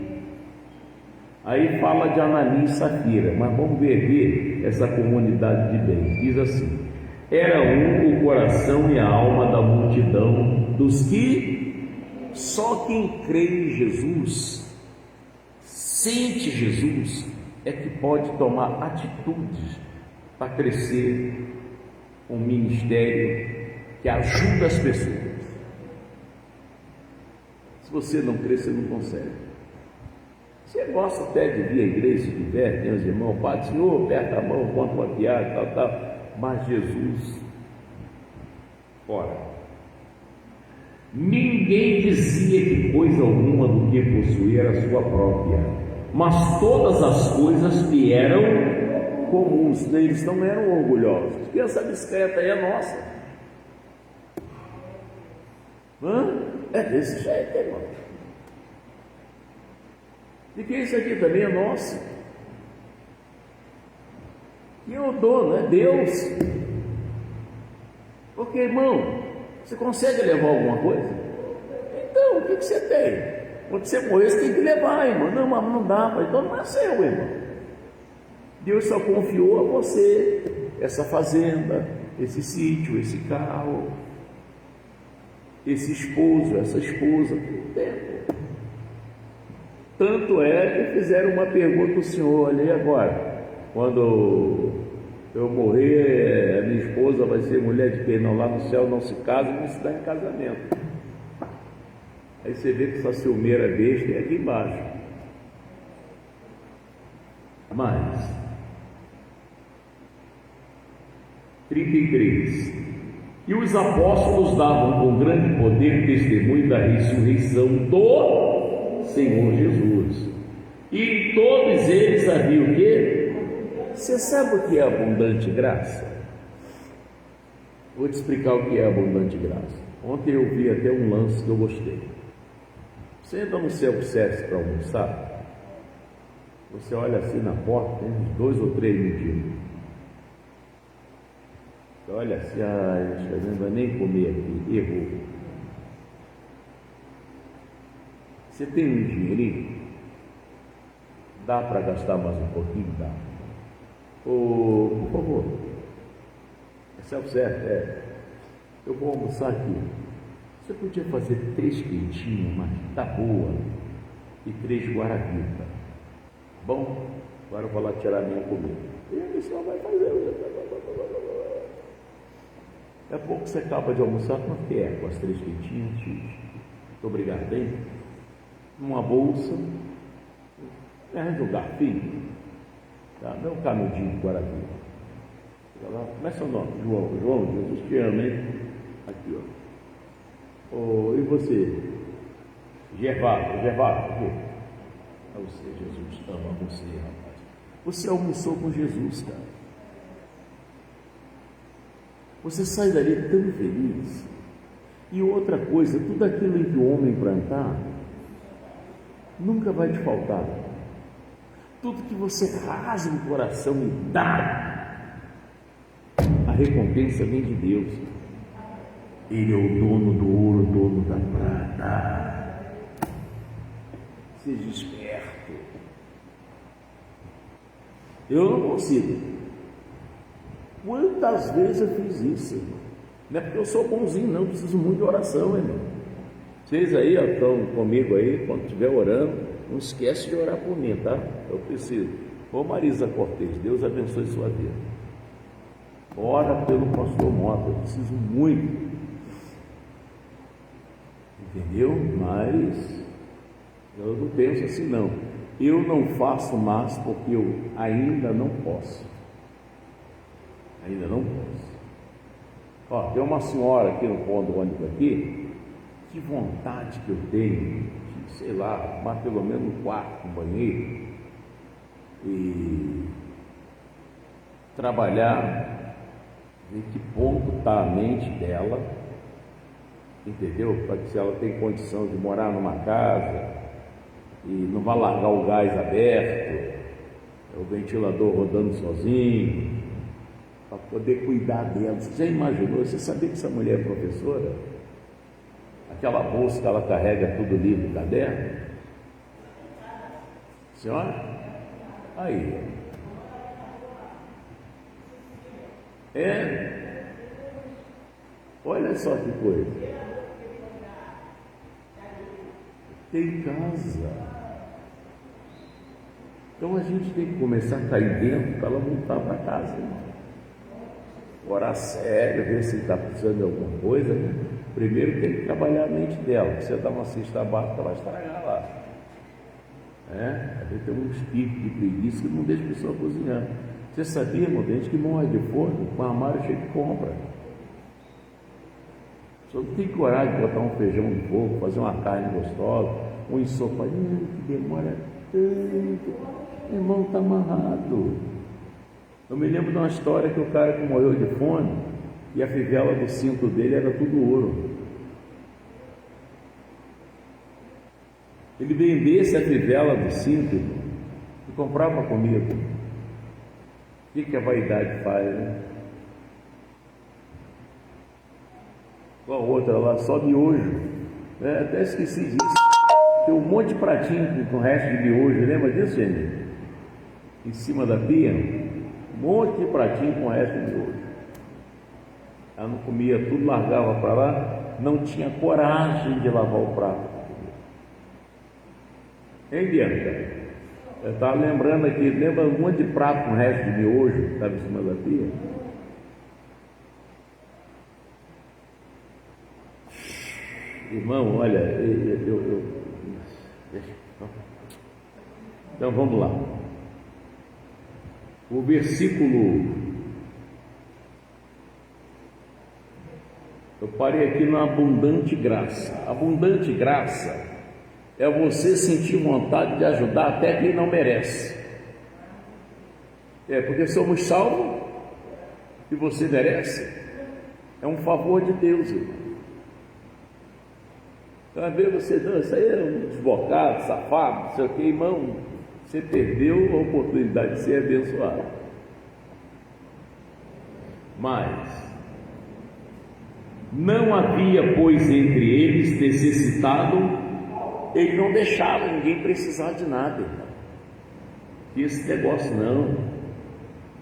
Aí fala de Ananias e Safira, mas vamos ver essa comunidade de bens. Diz assim: era o coração e a alma da multidão dos que só quem crê em Jesus, sente Jesus, é que pode tomar atitudes para crescer um ministério que ajuda as pessoas. Se você não crê, você não consegue. Você gosta até de vir à igreja, se tiver, tem os irmãos, Pai do Senhor, aperta a mão, conta uma piada, tal, mas Jesus, ora, ninguém dizia que coisa alguma do que possuía era sua própria, mas todas as coisas lhe eram comuns. Eles não eram orgulhosos, que essa bicicleta aí é nossa. É desse jeito, irmão. E que isso aqui também é nosso. E eu dou, não é Deus. Porque, irmão, você consegue levar alguma coisa? Então, o que você tem? Quando você morrer, você tem que levar, irmão. Não, mas não dá, pai. Então não é seu, irmão. Deus só confiou a você essa fazenda, esse sítio, esse carro, esse esposo, essa esposa, tudo tempo. Tanto é que fizeram uma pergunta ao Senhor: olha, e agora? Quando eu morrer, a minha esposa vai ser mulher de quem? Não, lá no céu não se casa, não se dá em casamento. Aí você vê que essa ciumeira besta é aqui embaixo. Mas 33. E os apóstolos davam com grande poder testemunho da ressurreição do Senhor Jesus. E todos eles haviam o quê? Você sabe o que é abundante graça? Vou te explicar o que é abundante graça. Ontem eu vi até um lance que eu gostei. Você entra no self-service para almoçar, você olha assim na porta, tem uns 2 ou 3 mendigos. Você olha assim, eu não vai nem comer aqui, errou. Você tem um dinheirinho? Dá para gastar mais um pouquinho? Dá. Por favor, é self-service, eu vou almoçar aqui. Você podia fazer 3 quentinhas, mas tá boa, e 3 guaravita. Bom, agora eu vou lá tirar minha comida. E a pessoa vai fazer. Daqui a pouco você acaba de almoçar, quanto que é? Com as 3 quentinhas, X. Muito obrigado, hein? Uma bolsa, arranja um garfinho, tá? Dá um canudinho de guaravita. Como é seu nome? João, Jesus te ama, hein? Aqui, ó. E você? Gervásio, aqui. a você, Jesus ama você, rapaz. Você almoçou com Jesus, cara. Você sai dali tão feliz. E outra coisa, tudo aquilo que o homem plantar, nunca vai te faltar. Tudo que você rasga o coração e dá, a recompensa vem de Deus. Ele é o dono do ouro, dono da prata. Seja esperto. Eu não consigo. Quantas vezes eu fiz isso, irmão? Não é porque eu sou bonzinho, não, preciso muito de oração, irmão. Vocês aí, ó, estão comigo aí, quando estiver orando, não esquece de orar por mim, tá? Eu preciso. Ô Marisa Cortez, Deus abençoe sua vida. Ora pelo pastor Mota, eu preciso muito. Entendeu? Mas eu não penso assim, não. Eu não faço mais porque eu ainda não posso. Ainda não posso. Ó, tem uma senhora aqui no ponto do ônibus aqui, que vontade que eu tenho de, sei lá, arrumar pelo menos um quarto com banheiro e trabalhar, ver que ponto está a mente dela, entendeu? Para que se ela tem condição de morar numa casa e não vai largar o gás aberto, o ventilador rodando sozinho, para poder cuidar dela. Você já imaginou? Você sabia que essa mulher é professora? Aquela bolsa que ela carrega tudo livro, caderno? Senhora? Aí. É. Olha só que coisa. Tem casa. Então a gente tem que começar a cair dentro para ela voltar para casa, irmão. Orar sério, ver se está precisando de alguma coisa, né? Primeiro tem que trabalhar a mente dela. Se você dá uma cesta básica, ela vai estragar lá. Às vezes tem um espírito de preguiça que não deixa a pessoa cozinhar. Você sabia, irmão, tem gente que morre de fome com armário cheio de compra. Só não tem coragem de botar um feijão no fogo, fazer uma carne gostosa, um ensopadinho que demora tanto. Irmão, está amarrado. Eu me lembro de uma história que o cara que morreu de fome e a fivela do cinto dele era tudo ouro. Ele vendesse a fivela do cinto e comprava comida. O que a vaidade faz, né? Com a outra lá, só miojo. Até esqueci disso. Tem um monte de pratinho com resto de miojo, lembra disso, gente? Em cima da pia. Um monte de pratinho com o resto de miojo. Ela não comia tudo, largava para lá, não tinha coragem de lavar o prato. Hein, Bianca? Eu estava lembrando aqui, lembra um monte de prato com o resto de miojo que estava em cima da pia? Irmão, olha, então vamos lá. O versículo, eu parei aqui na abundante graça. Abundante graça é você sentir vontade de ajudar até quem não merece. Porque somos salvos e você merece. É um favor de Deus, irmão. Então, às vezes você, não, isso aí é um desbocado, safado, não sei o que, irmão. Você perdeu a oportunidade de ser abençoado. Mas não havia, pois, entre eles necessitado. Ele não deixava ninguém precisar de nada, irmão. Esse negócio não.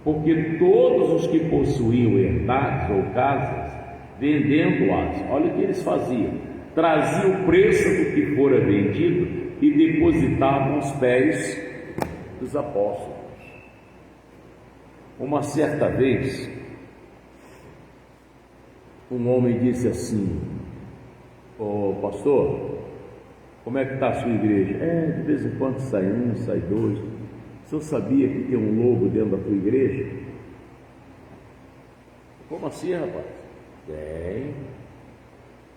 Porque todos os que possuíam herdades ou casas, vendendo-as, olha o que eles faziam: traziam o preço do que fora vendido e depositavam aos pés dos apóstolos. Uma certa vez, um homem disse assim: pastor, como é que está a sua igreja? De vez em quando sai um, sai dois. O senhor sabia que tem um lobo dentro da tua igreja? Como assim, rapaz? Tem.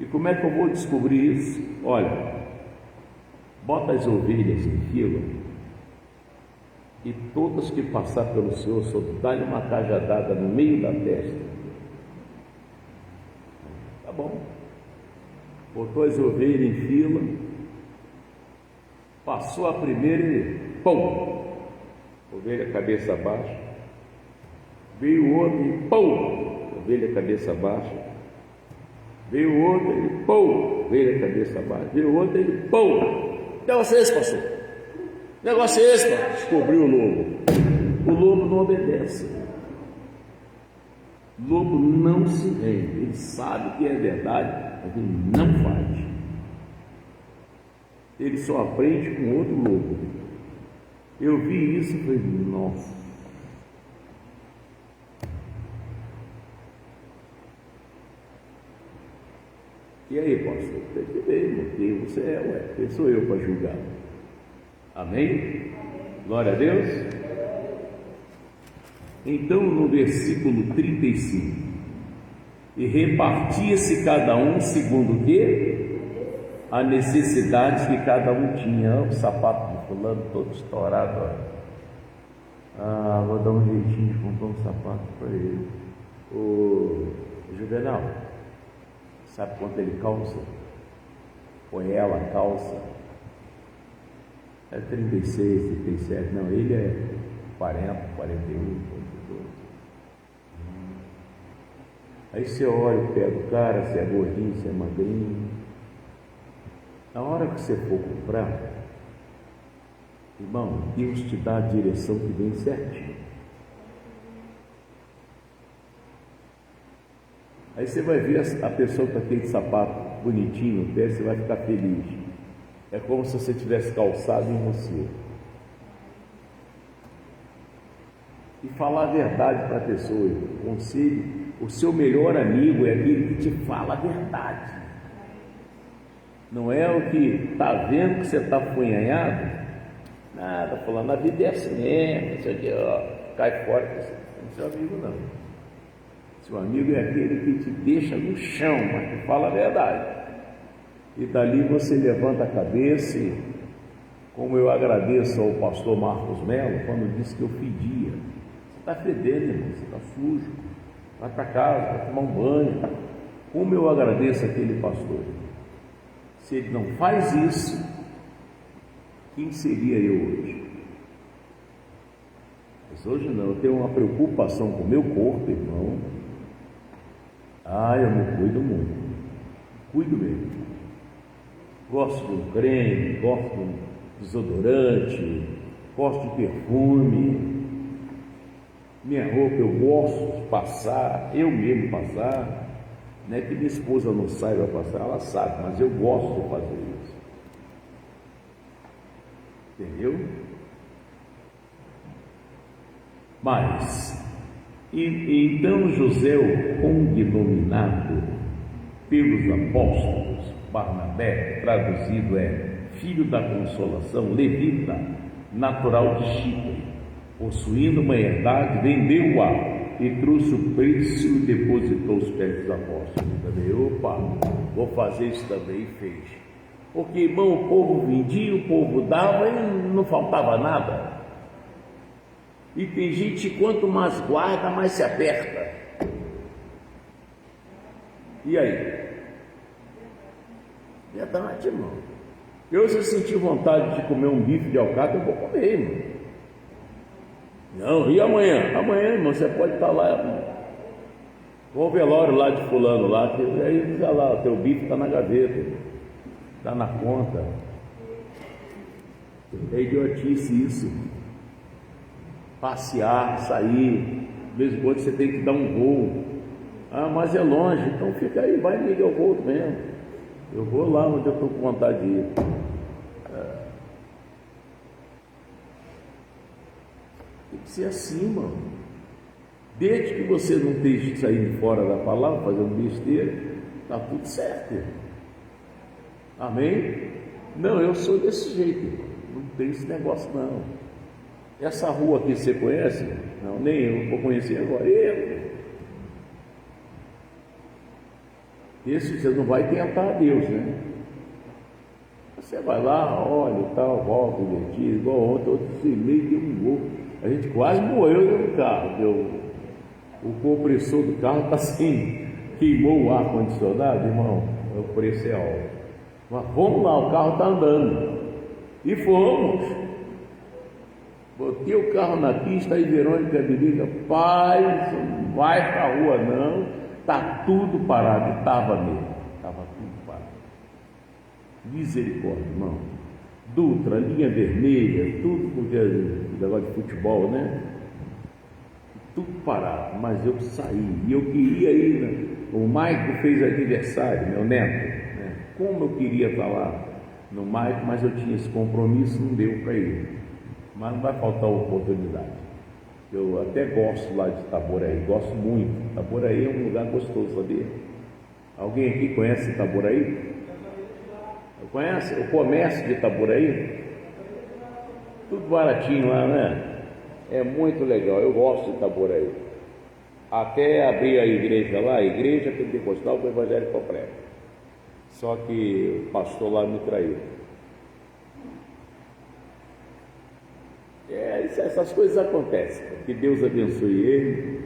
E como é que eu vou descobrir isso? Olha, bota as ovelhas em fila e todas que passar pelo Senhor, só dá-lhe uma cajadada no meio da testa. Tá bom. Botou as ovelhas em fila, passou a primeira e pum! Ovelha cabeça baixa. Veio o outro e pum! Ovelha cabeça baixa. Veio o outro e pum! Ovelha cabeça baixa. Veio o outro e pum! Negócio é esse, pastor? Negócio é esse, pastor? Descobriu o lobo. O lobo não obedece. O lobo não se rende. Ele sabe que é verdade, mas ele não faz. Ele só aprende com outro lobo. Eu vi isso e falei, nossa. E aí, pastor? Tem que ver, quem você é, ué? Quem sou eu para julgar? Amém? Glória a Deus. Então, no versículo 35, e repartia-se cada um segundo o quê? A necessidade que cada um tinha. O sapato de fulano todo estourado, ó. Vou dar um jeitinho de comprar um sapato para ele. O Juvenal, sabe quanto ele calça? Ou ela calça? É 36, 37, não, ele é 40, 41, 42. Aí você olha o pé do cara, se é gordinho, se é magrinho. Na hora que você for comprar, irmão, Deus te dá a direção que vem certinho. Aí você vai ver a pessoa com aquele sapato bonitinho no pé, você vai ficar feliz. É como se você tivesse calçado em você. E falar a verdade para a pessoa, conselho, o seu melhor amigo é aquele que te fala a verdade. Não é o que está vendo que você está afunhanhado. Nada, falando, a vida é assim mesmo, isso aqui, ó, cai fora, você não é seu amigo não. Seu amigo é aquele que te deixa no chão, mas que fala a verdade. E dali você levanta a cabeça e, como eu agradeço ao pastor Marcos Melo, quando disse que eu fedia. Você está fedendo, irmão, você está sujo. Vai para casa, vai tomar um banho. Como eu agradeço aquele pastor. Se ele não faz isso, quem seria eu hoje? Mas hoje não, eu tenho uma preocupação com o meu corpo, irmão. Eu me cuido muito. Cuido mesmo. Gosto de um creme, gosto de um desodorante, gosto de perfume. Minha roupa eu gosto de passar, eu mesmo passar. Não é que minha esposa não saiba passar, ela sabe, mas eu gosto de fazer isso. Entendeu? Mas, então José, o cognominado pelos apóstolos, Barnabé, traduzido é filho da consolação, levita, natural de Chipre, possuindo uma herdade, vendeu-a e trouxe o preço e depositou os pés dos apóstolos. Também, opa, vou fazer isso também, e fez. Porque, irmão, o povo vendia, o povo dava e não faltava nada. E tem gente que quanto mais guarda, mais se aperta. E aí? Verdade, irmão. Se eu sentir vontade de comer um bife de alcatra, eu vou comer, irmão. Não, e amanhã? Amanhã, irmão, você pode estar lá, irmão. Com o velório lá de fulano lá, aí diz lá, o teu bife está na gaveta, está na conta. É idiotice isso. Passear, sair, de vez em quando você tem que dar um voo. Mas é longe, então fica aí, vai ligar o voo mesmo. Eu vou lá onde eu estou com vontade de ir. Tem que ser assim, mano. Desde que você não esteja saindo fora da palavra, fazendo besteira, está tudo certo. Amém? Não, eu sou desse jeito, irmão. Não tem esse negócio não. Essa rua aqui você conhece? Não, nem eu, vou conhecer agora. Esse você não vai tentar a Deus, né? Você vai lá, olha e tal, volta, divertido, igual ontem, outro se meio deu um gol. A gente quase morreu dentro do carro. O compressor do carro está assim, queimou o ar-condicionado, irmão, o preço é alto. Mas vamos lá, o carro está andando. E fomos. Botei o carro na pista, aí Verônica me liga, pai, não vai para a rua não, está tudo parado. Estava mesmo, estava tudo parado. Misericórdia, irmão. Dutra, linha vermelha, tudo porque é negócio de futebol, né? Tudo parado, mas eu saí, e eu queria ir, né? O Maico fez aniversário, meu neto, né? Como eu queria estar lá no Maico, mas eu tinha esse compromisso, não deu para ir. Mas não vai faltar oportunidade. Eu até gosto lá de Itaboraí, gosto muito. Itaboraí é um lugar gostoso, sabia? Alguém aqui conhece Itaboraí? Conhece o comércio de Itaboraí? Tudo baratinho lá, né? É muito legal, eu gosto de Itaboraí. Até abrir a igreja lá, a igreja pentecostal do Evangelho Completo. Só que o pastor lá me traiu. Essas coisas acontecem. Que Deus abençoe ele.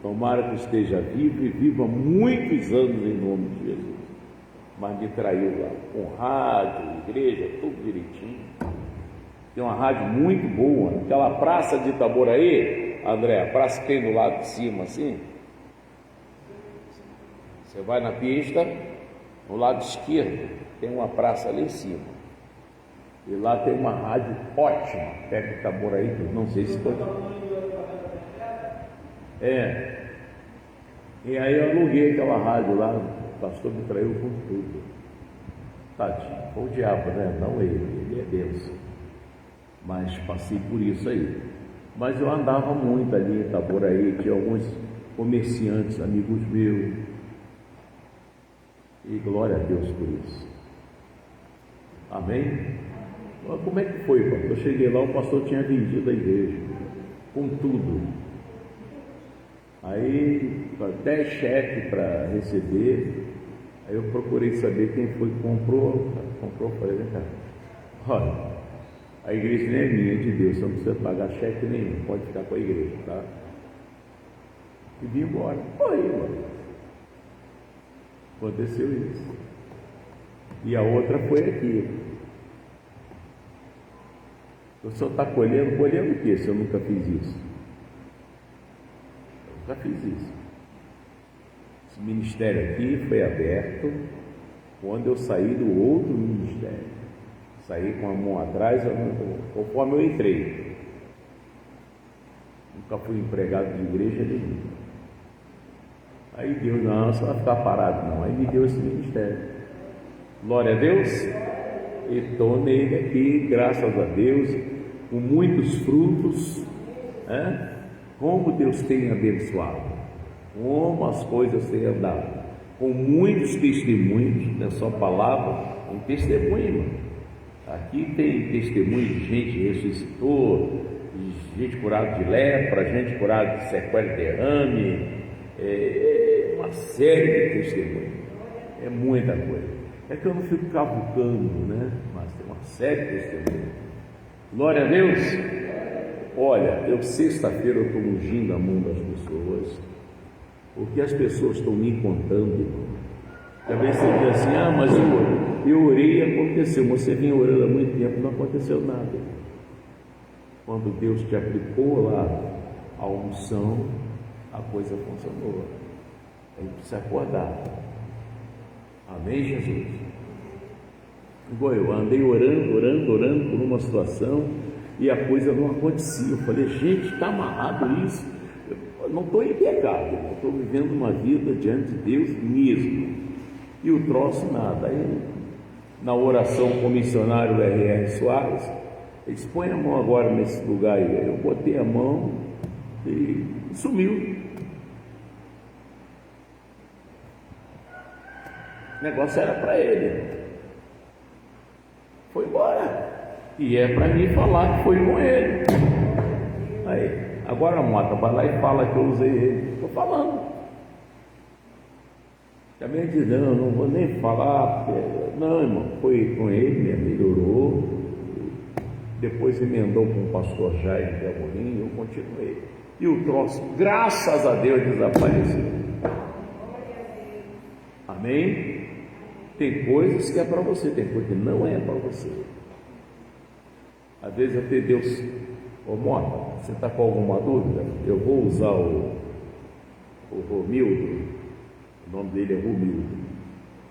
Tomara que esteja vivo e viva muitos anos em nome de Jesus. Mas me traiu lá. Com rádio, igreja, tudo direitinho. Tem uma rádio muito boa. Aquela praça de Itaboraí, André, a praça que tem do lado de cima assim. Você vai na pista, no lado esquerdo, tem uma praça ali em cima. E lá tem uma rádio ótima, perto de Itaboraí, não sei se pode. E aí eu aluguei aquela rádio lá, o pastor me traiu com tudo. Tadinho, foi o diabo, né? Não ele é Deus. Mas passei por isso aí. Mas eu andava muito ali em Itaboraí, tinha alguns comerciantes, amigos meus. E glória a Deus por isso. Amém? Como é que foi, pastor? Eu cheguei lá, o pastor tinha vendido a igreja, com tudo. Aí, 10 cheques para receber. Aí eu procurei saber quem foi que comprou. Falei, vem cá, olha, a igreja não é minha, é de Deus, você não precisa pagar cheque nenhum, pode ficar com a igreja, tá? E vim embora. Foi, mano. Aconteceu isso. E a outra foi aqui. O senhor está colhendo o quê, se eu nunca fiz isso? Eu nunca fiz isso. Esse ministério aqui foi aberto quando eu saí do outro ministério. Saí com a mão atrás, conforme eu entrei. Nunca fui empregado de igreja nenhuma. Aí Deus, não, você vai ficar parado não. Aí me deu esse ministério. Glória a Deus. E estou nele aqui, graças a Deus, com muitos frutos, né? Como Deus tem abençoado, como as coisas têm andado, com muitos testemunhos, não é só palavra, um testemunho, irmão. Aqui tem testemunho de gente que ressuscitou, de gente curada de lepra, gente curada de sequela de derrame, uma série de testemunhos, é muita coisa. É que eu não fico cavucando, né? Mas tem uma série de testemunhos. Glória a Deus. Olha, sexta-feira eu estou ungindo a mão das pessoas, porque as pessoas estão me contando, irmão. Talvez você diga assim, mas eu orei e aconteceu. Você vinha orando há muito tempo, não aconteceu nada. Quando Deus te aplicou lá a unção, a coisa funcionou. A gente precisa acordar. Amém, Jesus? Igual eu andei orando por uma situação e a coisa não acontecia. Eu falei, gente, está amarrado isso. Eu não estou em pecado, eu estou vivendo uma vida diante de Deus mesmo. E o troço nada. Aí, na oração com o missionário R.R. Soares, ele disse, põe a mão agora nesse lugar aí. Eu botei a mão e sumiu. O negócio era para ele. Foi embora. E é para mim falar que foi com ele. Aí, agora Mota, vai lá e fala que eu usei ele. Estou falando. Também diz, não vou nem falar, não, irmão, foi com ele, melhorou, depois emendou com o pastor Jair de Amorim, eu continuei, e o troço, graças a Deus, desapareceu. Amém? Tem coisas que é para você, tem coisas que não é para você. Às vezes até Deus, ô Mota, você está com alguma dúvida? Eu vou usar o Romildo, o nome dele é Romildo.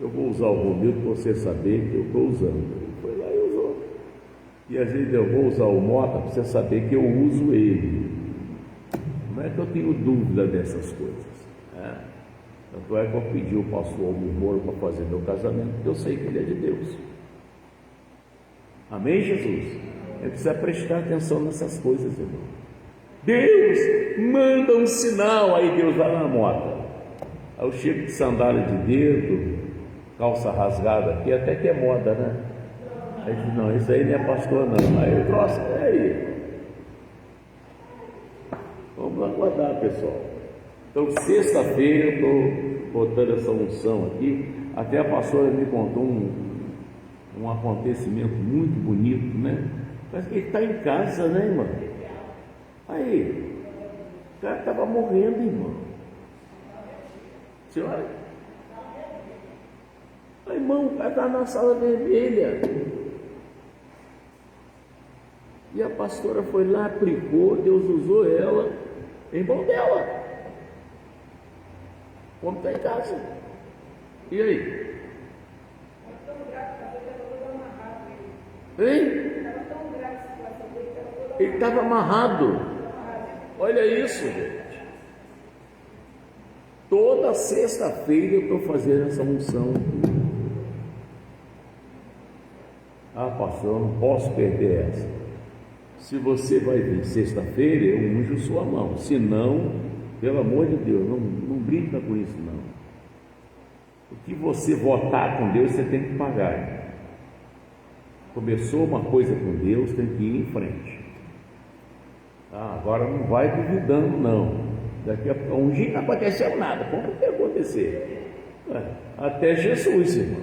Eu vou usar o Romildo para você saber que eu estou usando. Ele foi lá e usou. E às vezes eu vou usar o Mota para você saber que eu uso ele. Não é que eu tenho dúvida dessas coisas, né? Tanto é que eu pedi o pastor Almir Moro para fazer meu casamento, porque eu sei que ele é de Deus. Amém, Jesus? É preciso prestar atenção nessas coisas, irmão. Deus manda um sinal, aí Deus vai na moto. Aí eu chego de sandália de dedo, calça rasgada aqui, até que é moda, né? Aí diz, não, isso aí não é pastor não. Aí eu trouxe, aí. Vamos aguardar, pessoal. Então, sexta-feira eu estou botando essa unção aqui. Até a pastora me contou um acontecimento muito bonito, né? Parece que ele está em casa, né, irmão? Aí, o cara estava morrendo, irmão. Senhora? Aí, irmão, o cara está na sala vermelha. E a pastora foi lá, aplicou, Deus usou ela, irmão dela. O homem está em casa. E aí? Hein? Ele estava amarrado. Olha isso, gente. Toda sexta-feira eu estou fazendo essa unção. Ah, pastor, eu não posso perder essa. Se você vai vir sexta-feira, eu unjo sua mão. Se não, pelo amor de Deus, não brinca com isso, não. O que você votar com Deus, você tem que pagar. Começou uma coisa com Deus, tem que ir em frente. Agora não vai duvidando, não. Daqui a um dia não aconteceu nada. Como que acontecer? Até Jesus, irmão.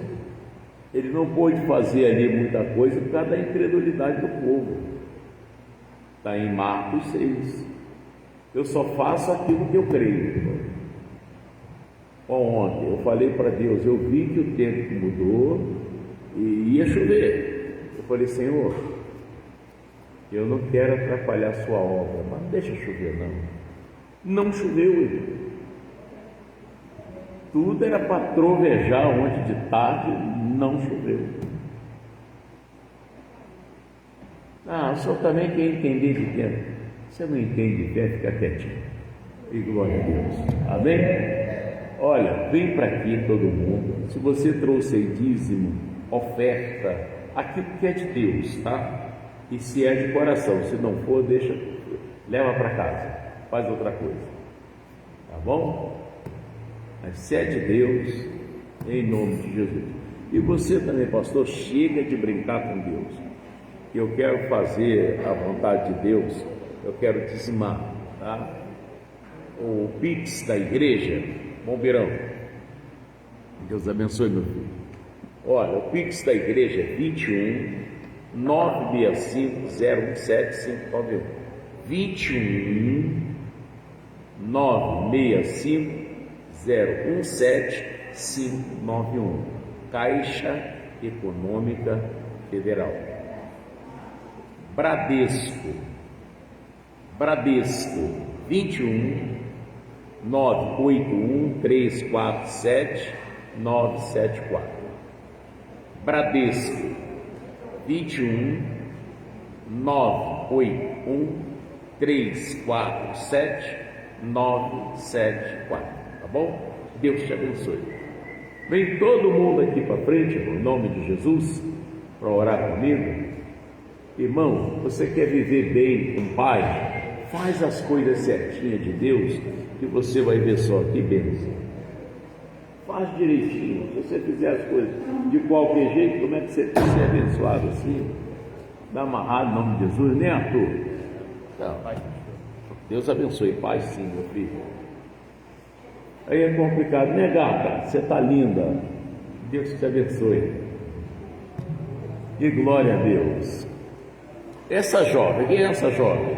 Ele não pôde fazer ali muita coisa por causa da incredulidade do povo. Está em Marcos 6. Eu só faço aquilo que eu creio, irmão. Ontem eu falei para Deus, eu vi que o tempo mudou e ia chover. Eu falei, Senhor, eu não quero atrapalhar a sua obra, mas não deixa chover não. Não choveu, irmão. Tudo era para trovejar ontem de tarde, não choveu. O senhor também quer entender de tempo. Você não entende de tempo, fica quietinho. E glória a Deus. Amém? Olha, vem para aqui todo mundo. Se você trouxe aí dízimo, oferta, aquilo que é de Deus, tá? E se é de coração, se não for, deixa, leva para casa, faz outra coisa, tá bom? Mas se é de Deus, em nome de Jesus. E você também, pastor, chega de brincar com Deus. Eu quero fazer a vontade de Deus, eu quero dizimar, tá? O Pix da igreja, Bombeirão, Deus abençoe, meu filho. Olha, o Pix da igreja é 21 965 017 591. 21 965 017 591. Caixa Econômica Federal. Bradesco 21 981 347 974. Bradesco 21 981 347 974. Tá bom? Deus te abençoe. Vem todo mundo aqui para frente, em nome de Jesus, para orar comigo. Irmão, você quer viver bem com o Pai? Faz as coisas certinhas de Deus, que você vai ver só que bênção. Faz direitinho. Se você fizer as coisas de qualquer jeito, como é que você vai ser abençoado assim? Dá amarrado em nome de Jesus, nem à toa. Não, Deus abençoe. Paz sim, meu filho. Aí é complicado, né, gata? Você está linda. Deus te abençoe. E glória a Deus. Essa jovem, quem é essa jovem?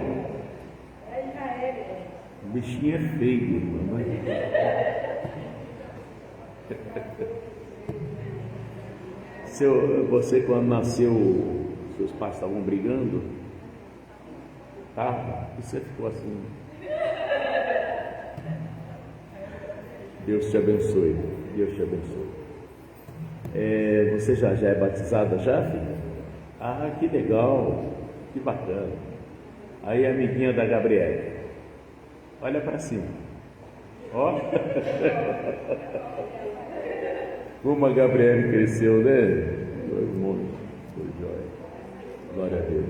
O bichinho é feio, irmão. Você quando nasceu, seus pais estavam brigando, tá? E você ficou assim. Deus te abençoe. Deus te abençoe. Você já é batizada já, filha? Ah, que legal, que bacana. Aí a amiguinha da Gabriela, olha para cima. Ó. Como a Gabriela cresceu, né? Dois montes, foi jóia. Glória a Deus.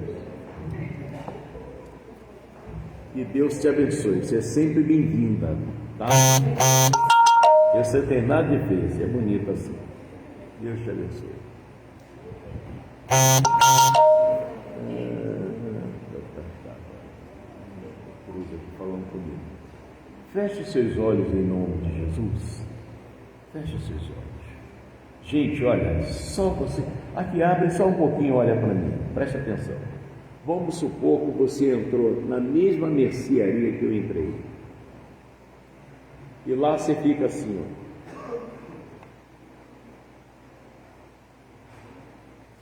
E Deus te abençoe. Você é sempre bem-vinda, tá? Você não tem nada de feio, você é bonita assim. Deus te abençoe. Cruz aqui falando comigo. Feche seus olhos em nome de Jesus. Feche seus olhos. Gente, olha, só você. Aqui, abre só um pouquinho, olha para mim. Preste atenção. Vamos supor que você entrou na mesma mercearia que eu entrei. E lá você fica assim, ó.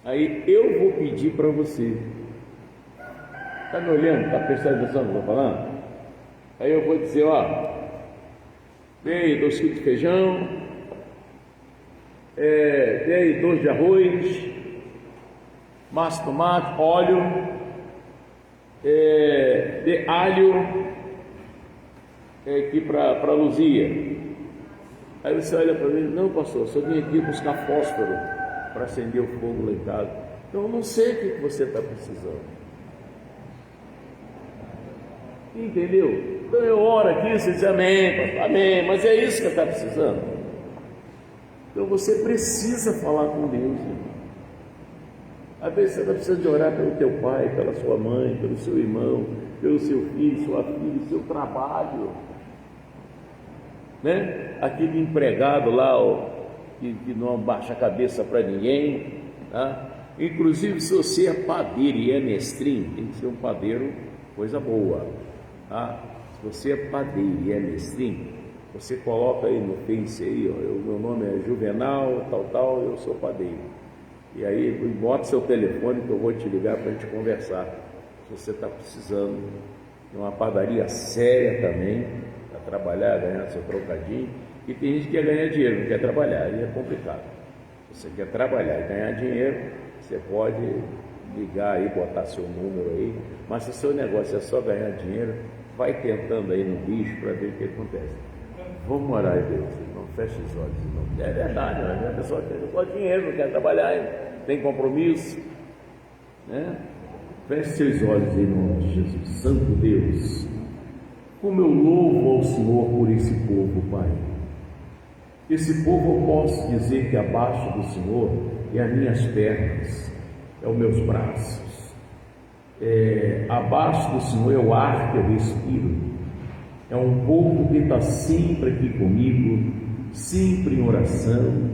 Aí eu vou pedir para você. Está me olhando? Está prestando atenção no que eu estou falando? Aí eu vou dizer, ó. Vem aí 2 quilos de feijão. Vem aí 2 de arroz. Massa de tomate, óleo. De alho. Aqui para Luzia. Aí você olha para mim, não, pastor, eu só vim aqui buscar fósforo para acender o fogo lá em casa. Então eu não sei o que você está precisando. Entendeu? Então eu oro aqui, você diz amém, pastor, amém, mas é isso que está precisando. Então você precisa falar com Deus, irmão. Às vezes você vai precisar de orar pelo teu pai, pela sua mãe, pelo seu irmão, pelo seu filho, sua filha, seu trabalho, né? Aquele empregado lá, ó, que não abaixa a cabeça para ninguém, tá? Inclusive se você é padeiro e é mestrinho, tem que ser um padeiro, coisa boa, tá? Se você é padeiro e é mestrinho, você coloca aí no Face aí, ó, meu nome é Juvenal, tal, eu sou padeiro. E aí, bota seu telefone que eu vou te ligar para a gente conversar. Se você está precisando de uma padaria séria também, para trabalhar, ganhar seu trocadinho. E tem gente que quer ganhar dinheiro, não quer trabalhar, aí é complicado. Se você quer trabalhar e ganhar dinheiro, você pode ligar aí, botar seu número aí. Mas se o seu negócio é só ganhar dinheiro, vai tentando aí no bicho para ver o que acontece. Vamos orar a Deus, irmão. Feche os olhos, irmão. É verdade, né? A pessoa quer só dinheiro, não quer trabalhar, tem compromisso, né? Feche seus olhos em nome de Jesus. Santo Deus, como eu louvo ao Senhor por esse povo, Pai. Esse povo eu posso dizer que abaixo do Senhor é as minhas pernas, é os meus braços. Abaixo do Senhor é o ar que eu respiro. É um povo que está sempre aqui comigo, sempre em oração,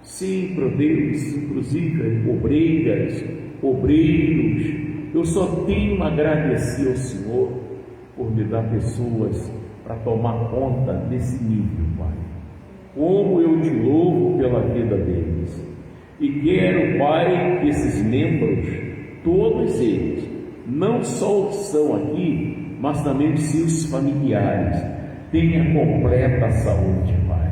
sempre, ó Deus, inclusive obreiros. Eu só tenho a agradecer ao Senhor por me dar pessoas para tomar conta desse nível, Pai. Como eu te louvo pela vida deles. E quero, Pai, que esses membros, todos eles, não só os que estão aqui, mas também os seus familiares, tenha completa saúde, Pai,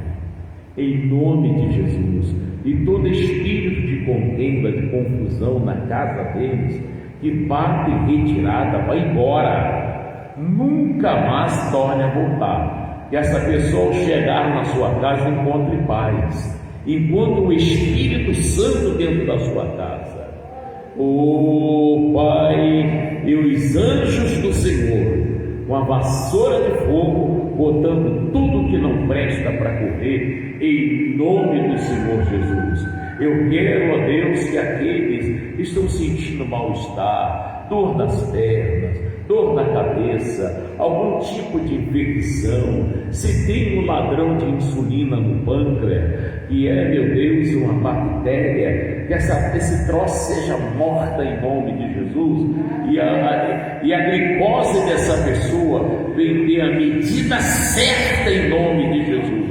em nome de Jesus. E todo espírito de contenda, de confusão na casa deles, que parte retirada, vai embora, nunca mais torne a voltar. Que essa pessoa, ao chegar na sua casa, encontre paz, encontre o Espírito Santo dentro da sua casa. Pai, e os anjos do Senhor, com a vassoura de fogo, botando tudo que não presta para correr, em nome do Senhor Jesus. Eu quero, ó Deus, que aqueles que estão sentindo mal-estar, dor nas pernas, dor na cabeça, algum tipo de infecção, se tem um ladrão de insulina no pâncreas, que é, meu Deus, uma bactéria, que esse troço seja morta em nome de Jesus, e a glicose dessa pessoa vem ter a medida certa em nome de Jesus.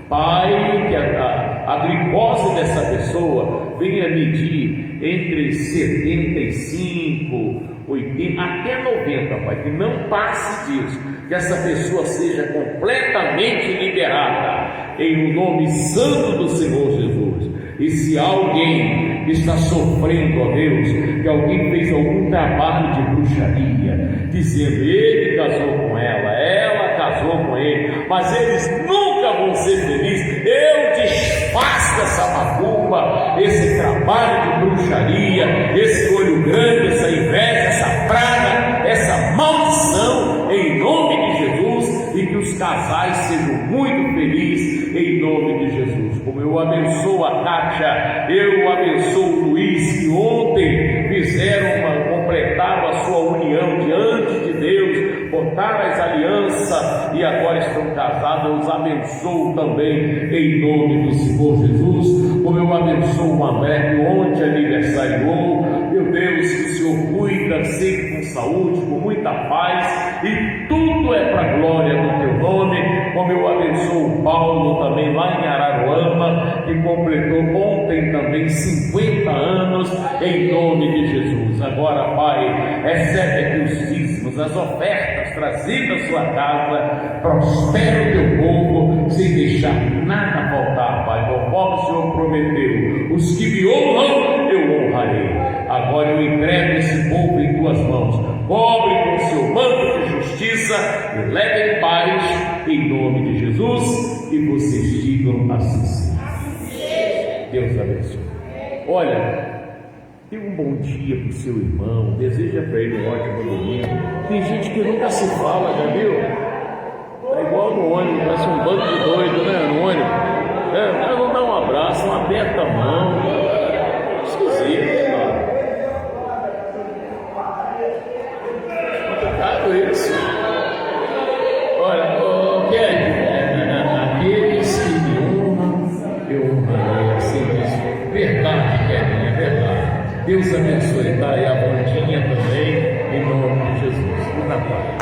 Pai, que a glicose dessa pessoa venha medir entre 75, 80, até 90, Pai, que não passe disso, que essa pessoa seja completamente liberada, em nome santo do Senhor Jesus. E se alguém está sofrendo, ó Deus, que alguém fez algum trabalho de bruxaria, dizendo ele casou com ela casou com ele, mas eles nunca vão ser felizes, eu desfaço essa macumba, esse trabalho de bruxaria, esse olho grande, essa inveja, essa praga, essa maldição, em nome de Jesus, e que os casais sejam muito felizes em nome de Jesus. Como eu abençoo a Kátia, eu abençoo o Luiz, que ontem completaram a sua união diante de Deus, botaram as alianças e agora estão casados. Eu os abençoo também em nome do Senhor Jesus. Como eu abençoo o André, que ontem aniversariou, meu Deus, que o Senhor cuida sempre com saúde, com muita paz, e tudo é para a glória do teu nome. Como eu abençoo o Paulo também lá em Araruama, que completou ontem também 50 anos, em nome de Jesus. Agora, Pai, recebe aqui os dízimos, as ofertas trazidas à sua casa, prospera o teu povo, sem deixar nada faltar, Pai, conforme o Senhor prometeu: os que me honram, eu honrarei. Agora eu entrego esse povo em tuas mãos, cobre com o seu manto de justiça e leve em paz, em nome de Jesus, e vocês digam assim seja. Deus abençoe. Olha, dê um bom dia para o seu irmão, deseja para ele um ótimo domingo. Tem gente que nunca se fala, já viu? É igual no ônibus, parece um bando de doido, né? No ônibus. Não dá um abraço, não aperta a mão. Esquisito, cara. Complicado isso. Olha, aqueles que me honram, eu honrarei. Assim diz. Verdade, Kevin, é verdade. Deus abençoe, tá? E a Vandinha também, em nome de Jesus. E na paz.